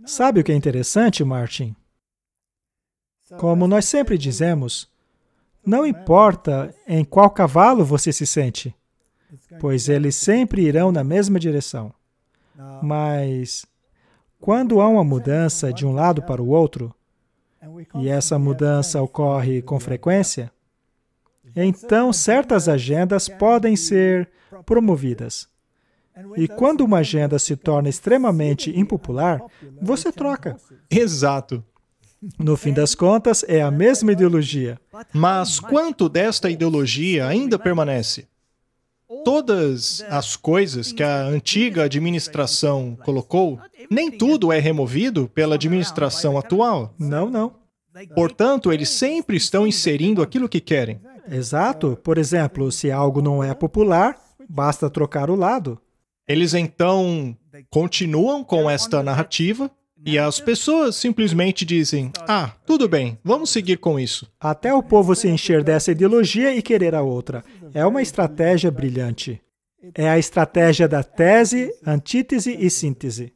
Sabe o que é interessante, Martin? Como nós sempre dizemos, não importa em qual cavalo você se sente, pois eles sempre irão na mesma direção. Mas, quando há uma mudança de um lado para o outro, e essa mudança ocorre com frequência, então certas agendas podem ser promovidas. E quando uma agenda se torna extremamente impopular, você troca. Exato. No fim das contas, é a mesma ideologia. Mas quanto desta ideologia ainda permanece? Todas as coisas que a antiga administração colocou, nem tudo é removido pela administração atual. Não. Portanto, eles sempre estão inserindo aquilo que querem. Exato. Por exemplo, se algo não é popular, basta trocar o lado. Eles então continuam com esta narrativa e as pessoas simplesmente dizem: "Ah, tudo bem, vamos seguir com isso." Até o povo se encher dessa ideologia e querer a outra. É uma estratégia brilhante. É a estratégia da tese, antítese e síntese.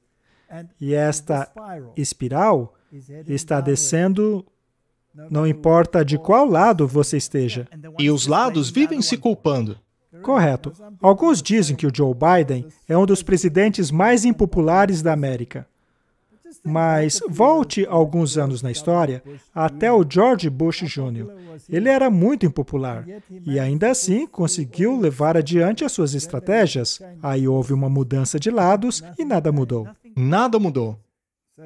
E esta espiral está descendo, não importa de qual lado você esteja. E os lados vivem se culpando. Correto. Alguns dizem que o Joe Biden é um dos presidentes mais impopulares da América. Mas volte alguns anos na história, até o George Bush Jr. Ele era muito impopular e ainda assim conseguiu levar adiante as suas estratégias. Aí houve uma mudança de lados e nada mudou. Nada mudou.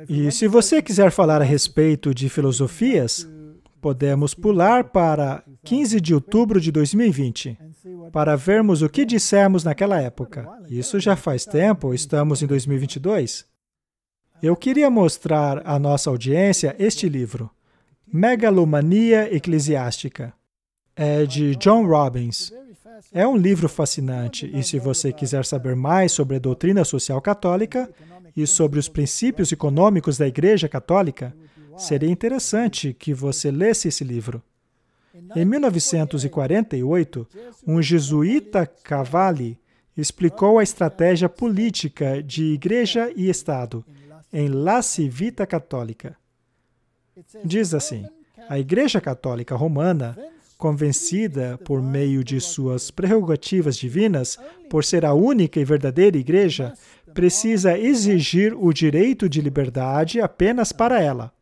E se você quiser falar a respeito de filosofias, podemos pular para 15 de outubro de 2020, para vermos o que dissemos naquela época. Isso já faz tempo, estamos em 2022. Eu queria mostrar à nossa audiência este livro, Megalomania Eclesiástica. É de John Robbins. É um livro fascinante, e se você quiser saber mais sobre a doutrina social católica e sobre os princípios econômicos da Igreja Católica, seria interessante que você lesse esse livro. Em 1948, um jesuíta Cavalli explicou a estratégia política de Igreja e Estado em La Civita Católica. Diz assim: a Igreja Católica Romana, convencida por meio de suas prerrogativas divinas, por ser a única e verdadeira Igreja, precisa exigir o direito de liberdade apenas para ela,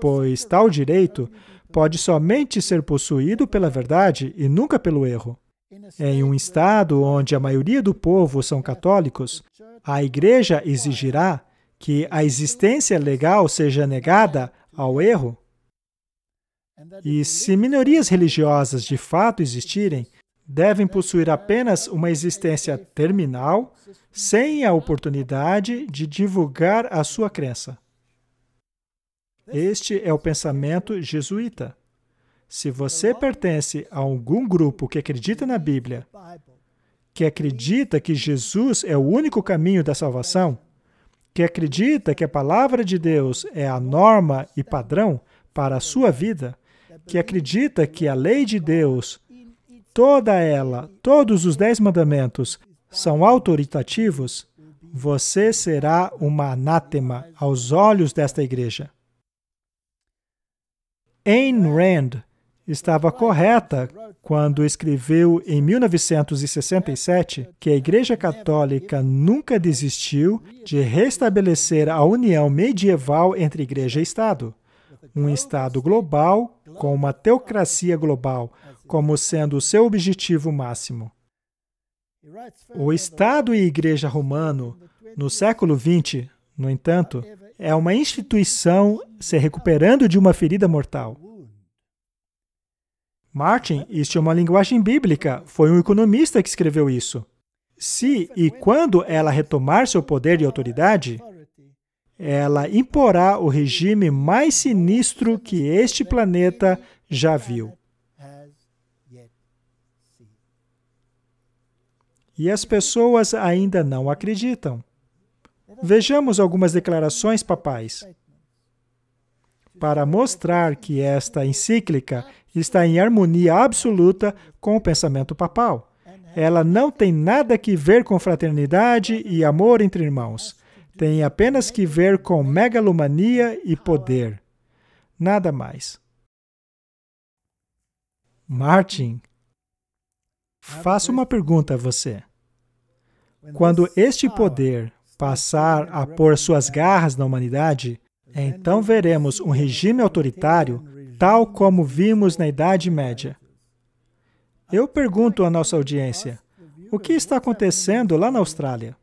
pois tal direito pode somente ser possuído pela verdade e nunca pelo erro. Em um estado onde a maioria do povo são católicos, a igreja exigirá que a existência legal seja negada ao erro. E se minorias religiosas de fato existirem, devem possuir apenas uma existência terminal, sem a oportunidade de divulgar a sua crença. Este é o pensamento jesuíta. Se você pertence a algum grupo que acredita na Bíblia, que acredita que Jesus é o único caminho da salvação, que acredita que a palavra de Deus é a norma e padrão para a sua vida, que acredita que a lei de Deus, toda ela, todos os 10 mandamentos, são autoritativos, você será uma anátema aos olhos desta igreja. Ayn Rand estava correta quando escreveu em 1967 que a Igreja Católica nunca desistiu de restabelecer a união medieval entre Igreja e Estado. Um Estado global com uma teocracia global como sendo o seu objetivo máximo. O Estado e Igreja romano, no século XX, no entanto, é uma instituição se recuperando de uma ferida mortal. Martin, isto é uma linguagem bíblica, foi um economista que escreveu isso. Se e quando ela retomar seu poder e autoridade, ela imporá o regime mais sinistro que este planeta já viu. E as pessoas ainda não acreditam. Vejamos algumas declarações papais. Para mostrar que esta encíclica está em harmonia absoluta com o pensamento papal. Ela não tem nada que ver com fraternidade e amor entre irmãos. Tem apenas que ver com megalomania e poder. Nada mais. Martin, faço uma pergunta a você. Quando este poder passar a pôr suas garras na humanidade, então veremos um regime autoritário, tal como vimos na Idade Média. Eu pergunto à nossa audiência, o que está acontecendo lá na Austrália?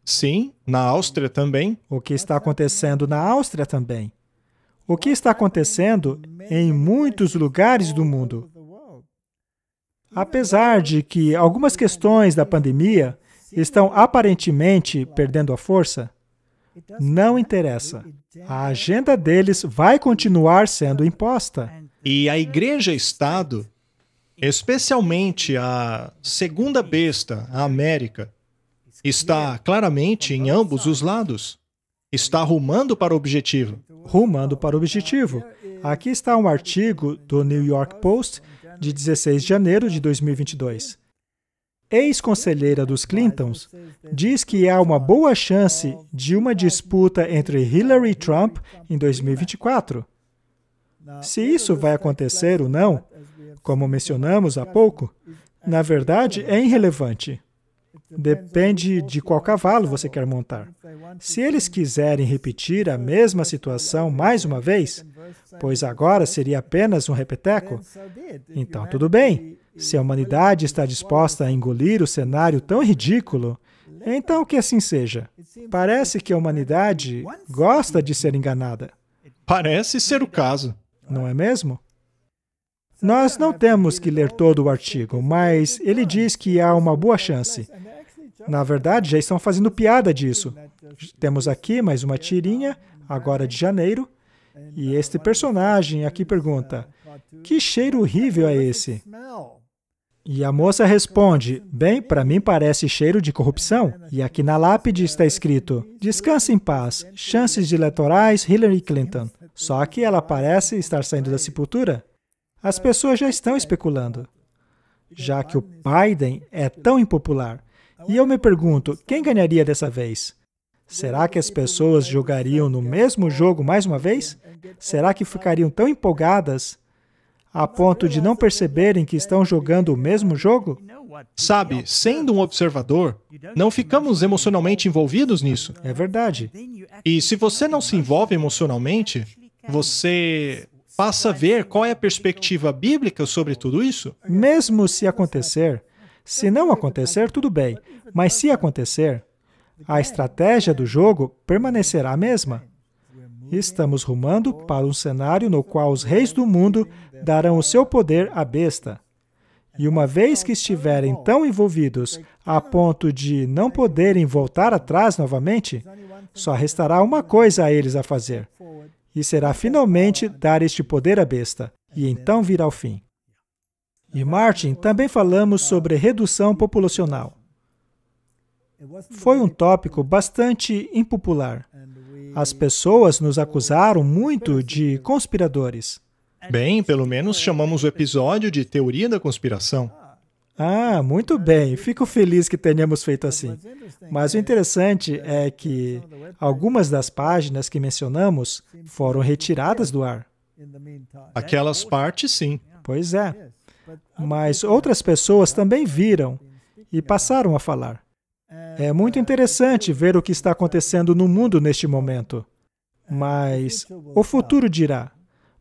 Sim, na Áustria também. O que está acontecendo na Áustria também? O que está acontecendo em muitos lugares do mundo? Apesar de que algumas questões da pandemia estão aparentemente perdendo a força, não interessa. A agenda deles vai continuar sendo imposta. E a Igreja-Estado, especialmente a segunda besta, a América, está claramente em ambos os lados. Está rumando para o objetivo. Rumando para o objetivo. Aqui está um artigo do New York Post, de 16 de janeiro de 2022. Ex-conselheira dos Clintons diz que há uma boa chance de uma disputa entre Hillary e Trump em 2024. Se isso vai acontecer ou não, como mencionamos há pouco, na verdade é irrelevante. Depende de qual cavalo você quer montar. Se eles quiserem repetir a mesma situação mais uma vez, pois agora seria apenas um repeteco, então tudo bem. Se a humanidade está disposta a engolir o cenário tão ridículo, então que assim seja. Parece que a humanidade gosta de ser enganada. Parece ser o caso. Não é mesmo? Nós não temos que ler todo o artigo, mas ele diz que há uma boa chance. Na verdade, já estão fazendo piada disso. Temos aqui mais uma tirinha, agora de janeiro, e este personagem aqui pergunta, que cheiro horrível é esse? E a moça responde, bem, para mim parece cheiro de corrupção. E aqui na lápide está escrito, descanse em paz, chances de eleitorais Hillary Clinton. Só que ela parece estar saindo da sepultura. As pessoas já estão especulando, já que o Biden é tão impopular. E eu me pergunto, quem ganharia dessa vez? Será que as pessoas jogariam no mesmo jogo mais uma vez? Será que ficariam tão empolgadas a ponto de não perceberem que estão jogando o mesmo jogo? Sabe, sendo um observador, não ficamos emocionalmente envolvidos nisso. É verdade. E se você não se envolve emocionalmente, você passa a ver qual é a perspectiva bíblica sobre tudo isso. Mesmo se acontecer, se não acontecer, tudo bem. Mas se acontecer, a estratégia do jogo permanecerá a mesma. Estamos rumando para um cenário no qual os reis do mundo darão o seu poder à besta. E uma vez que estiverem tão envolvidos a ponto de não poderem voltar atrás novamente, só restará uma coisa a eles a fazer, e será finalmente dar este poder à besta, e então virá o fim. E Martin, também falamos sobre redução populacional. Foi um tópico bastante impopular. As pessoas nos acusaram muito de conspiradores. Bem, pelo menos chamamos o episódio de Teoria da Conspiração. Ah, muito bem. Fico feliz que tenhamos feito assim. Mas o interessante é que algumas das páginas que mencionamos foram retiradas do ar. Aquelas partes, sim. Pois é. Mas outras pessoas também viram e passaram a falar. É muito interessante ver o que está acontecendo no mundo neste momento. Mas o futuro dirá.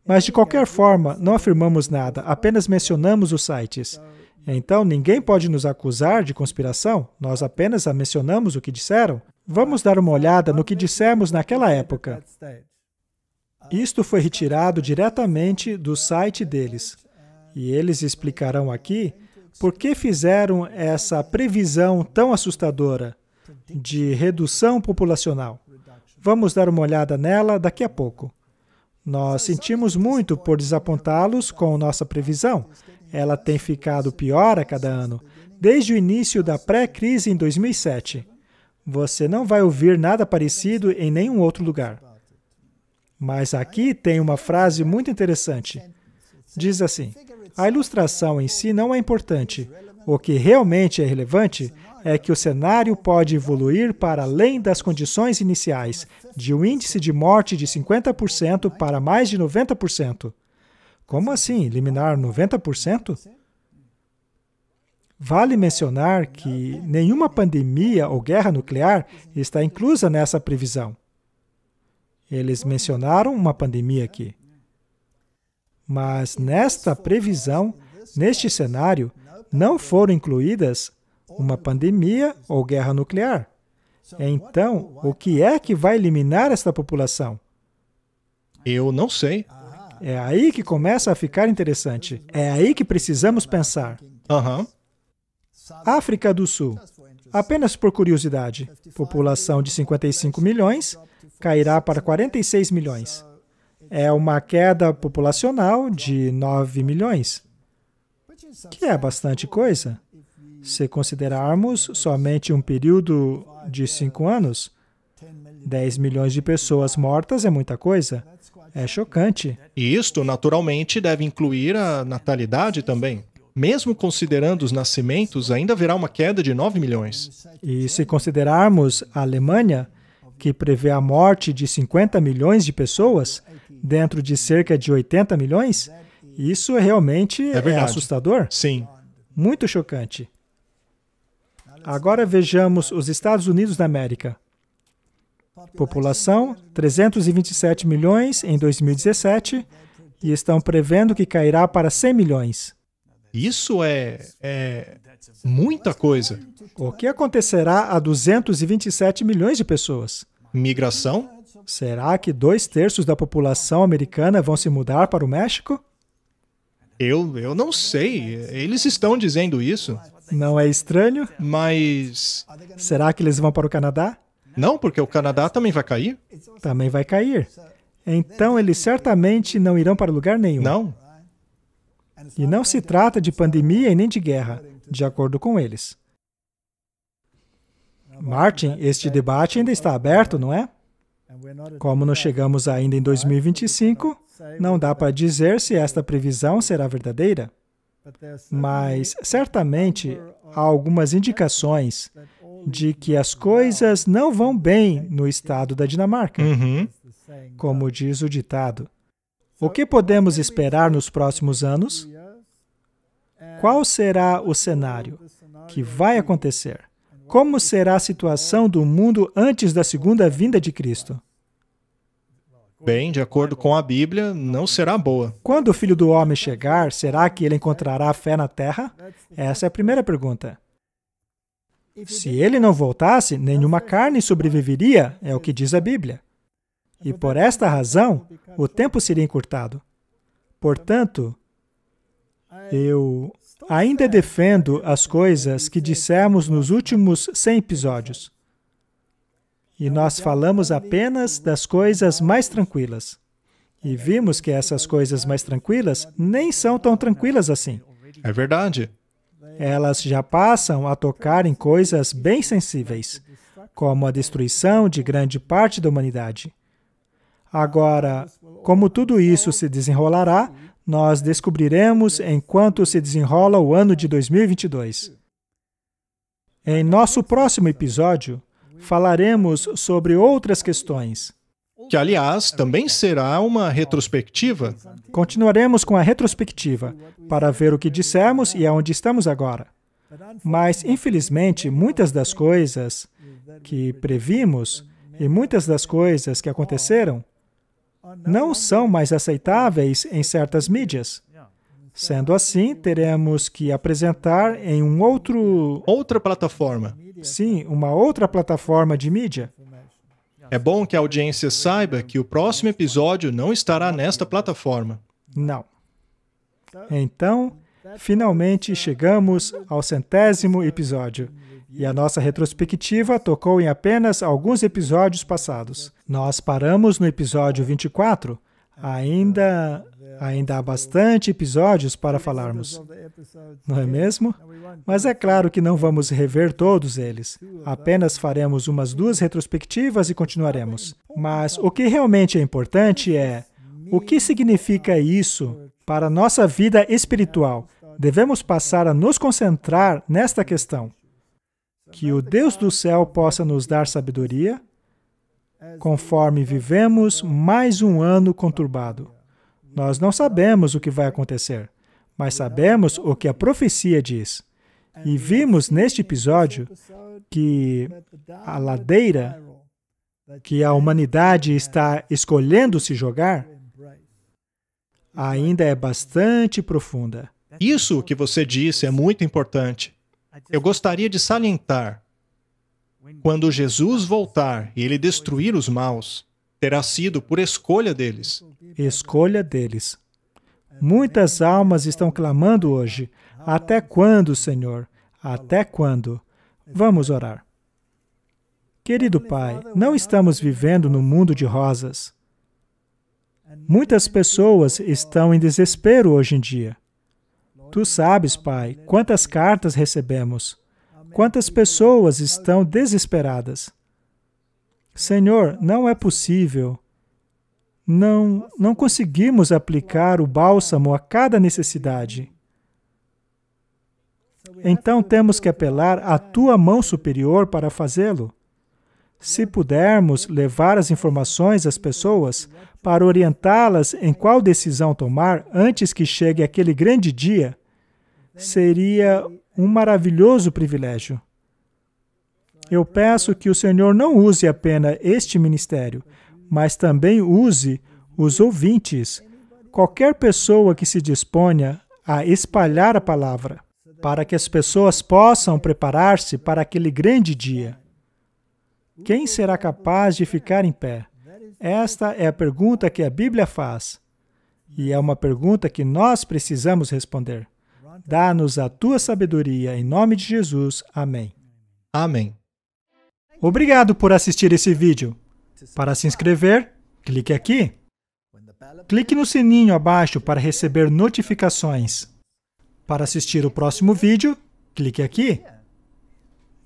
Mas, de qualquer forma, não afirmamos nada, apenas mencionamos os sites. Então, ninguém pode nos acusar de conspiração, nós apenas mencionamos o que disseram. Vamos dar uma olhada no que dissemos naquela época. Isto foi retirado diretamente do site deles. E eles explicarão aqui por que fizeram essa previsão tão assustadora de redução populacional. Vamos dar uma olhada nela daqui a pouco. Nós sentimos muito por desapontá-los com nossa previsão. Ela tem ficado pior a cada ano, desde o início da pré-crise em 2007. Você não vai ouvir nada parecido em nenhum outro lugar. Mas aqui tem uma frase muito interessante. Diz assim: a ilustração em si não é importante. O que realmente é relevante é que o cenário pode evoluir para além das condições iniciais, de um índice de morte de 50% para mais de 90%. Como assim, eliminar 90%? Vale mencionar que nenhuma pandemia ou guerra nuclear está inclusa nessa previsão. Eles mencionaram uma pandemia aqui. Mas nesta previsão, neste cenário, não foram incluídas uma pandemia ou guerra nuclear. Então, o que é que vai eliminar esta população? Eu não sei. É aí que começa a ficar interessante. É aí que precisamos pensar. África do Sul. Apenas por curiosidade, população de 55 milhões cairá para 46 milhões. É uma queda populacional de 9 milhões, que é bastante coisa. Se considerarmos somente um período de 5 anos, 10 milhões de pessoas mortas é muita coisa. É chocante. E isto, naturalmente, deve incluir a natalidade também. Mesmo considerando os nascimentos, ainda haverá uma queda de 9 milhões. E se considerarmos a Alemanha, que prevê a morte de 50 milhões de pessoas, dentro de cerca de 80 milhões, isso realmente é assustador. Sim. Muito chocante. Agora vejamos os Estados Unidos da América. População, 327 milhões em 2017, e estão prevendo que cairá para 100 milhões. Isso é muita coisa. O que acontecerá a 227 milhões de pessoas? Migração? Será que 2/3 da população americana vão se mudar para o México? Eu não sei. Eles estão dizendo isso. Não é estranho? Mas... será que eles vão para o Canadá? Não, porque o Canadá também vai cair. Também vai cair. Então, eles certamente não irão para lugar nenhum. Não. E não se trata de pandemia e nem de guerra, de acordo com eles. Martin, este debate ainda está aberto, não é? Como não chegamos ainda em 2025, não dá para dizer se esta previsão será verdadeira. Mas, certamente, há algumas indicações de que as coisas não vão bem no estado da Dinamarca. Como diz o ditado. O que podemos esperar nos próximos anos? Qual será o cenário que vai acontecer? Como será a situação do mundo antes da segunda vinda de Cristo? Bem, de acordo com a Bíblia, não será boa. Quando o Filho do Homem chegar, será que ele encontrará fé na terra? Essa é a primeira pergunta. Se ele não voltasse, nenhuma carne sobreviveria, é o que diz a Bíblia. E por esta razão, o tempo seria encurtado. Portanto, eu ainda defendo as coisas que dissemos nos últimos 100 episódios. E nós falamos apenas das coisas mais tranquilas. E vimos que essas coisas mais tranquilas nem são tão tranquilas assim. É verdade. Elas já passam a tocar em coisas bem sensíveis, como a destruição de grande parte da humanidade. Agora, como tudo isso se desenrolará, nós descobriremos enquanto se desenrola o ano de 2022. Em nosso próximo episódio, falaremos sobre outras questões. Que, aliás, também será uma retrospectiva. Continuaremos com a retrospectiva, para ver o que dissemos e aonde estamos agora. Mas, infelizmente, muitas das coisas que previmos e muitas das coisas que aconteceram não são mais aceitáveis em certas mídias. Sendo assim, teremos que apresentar em outra plataforma. Sim, uma outra plataforma de mídia. É bom que a audiência saiba que o próximo episódio não estará nesta plataforma. Não. Então, finalmente chegamos ao 100º episódio. E a nossa retrospectiva tocou em apenas alguns episódios passados. Nós paramos no episódio 24. Ainda há bastante episódios para falarmos. Não é mesmo? Mas é claro que não vamos rever todos eles. Apenas faremos umas 2 retrospectivas e continuaremos. Mas o que realmente é importante é o que significa isso para a nossa vida espiritual. Devemos passar a nos concentrar nesta questão. Que o Deus do céu possa nos dar sabedoria, conforme vivemos mais um ano conturbado. Nós não sabemos o que vai acontecer, mas sabemos o que a profecia diz. E vimos neste episódio que a ladeira que a humanidade está escolhendo se jogar ainda é bastante profunda. Isso que você disse é muito importante. Eu gostaria de salientar. Quando Jesus voltar e ele destruir os maus, terá sido por escolha deles. Escolha deles. Muitas almas estão clamando hoje. Até quando, Senhor? Até quando? Vamos orar. Querido Pai, não estamos vivendo num mundo de rosas. Muitas pessoas estão em desespero hoje em dia. Tu sabes, Pai, quantas cartas recebemos. Quantas pessoas estão desesperadas. Senhor, não é possível. Não conseguimos aplicar o bálsamo a cada necessidade. Então temos que apelar à Tua mão superior para fazê-lo. Se pudermos levar as informações às pessoas para orientá-las em qual decisão tomar antes que chegue aquele grande dia, seria um maravilhoso privilégio. Eu peço que o Senhor não use apenas este ministério, mas também use os ouvintes, qualquer pessoa que se disponha a espalhar a palavra, para que as pessoas possam preparar-se para aquele grande dia. Quem será capaz de ficar em pé? Esta é a pergunta que a Bíblia faz. E é uma pergunta que nós precisamos responder. Dá-nos a Tua sabedoria, em nome de Jesus. Amém. Amém. Obrigado por assistir esse vídeo. Para se inscrever, clique aqui. Clique no sininho abaixo para receber notificações. Para assistir o próximo vídeo, clique aqui.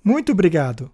Muito obrigado.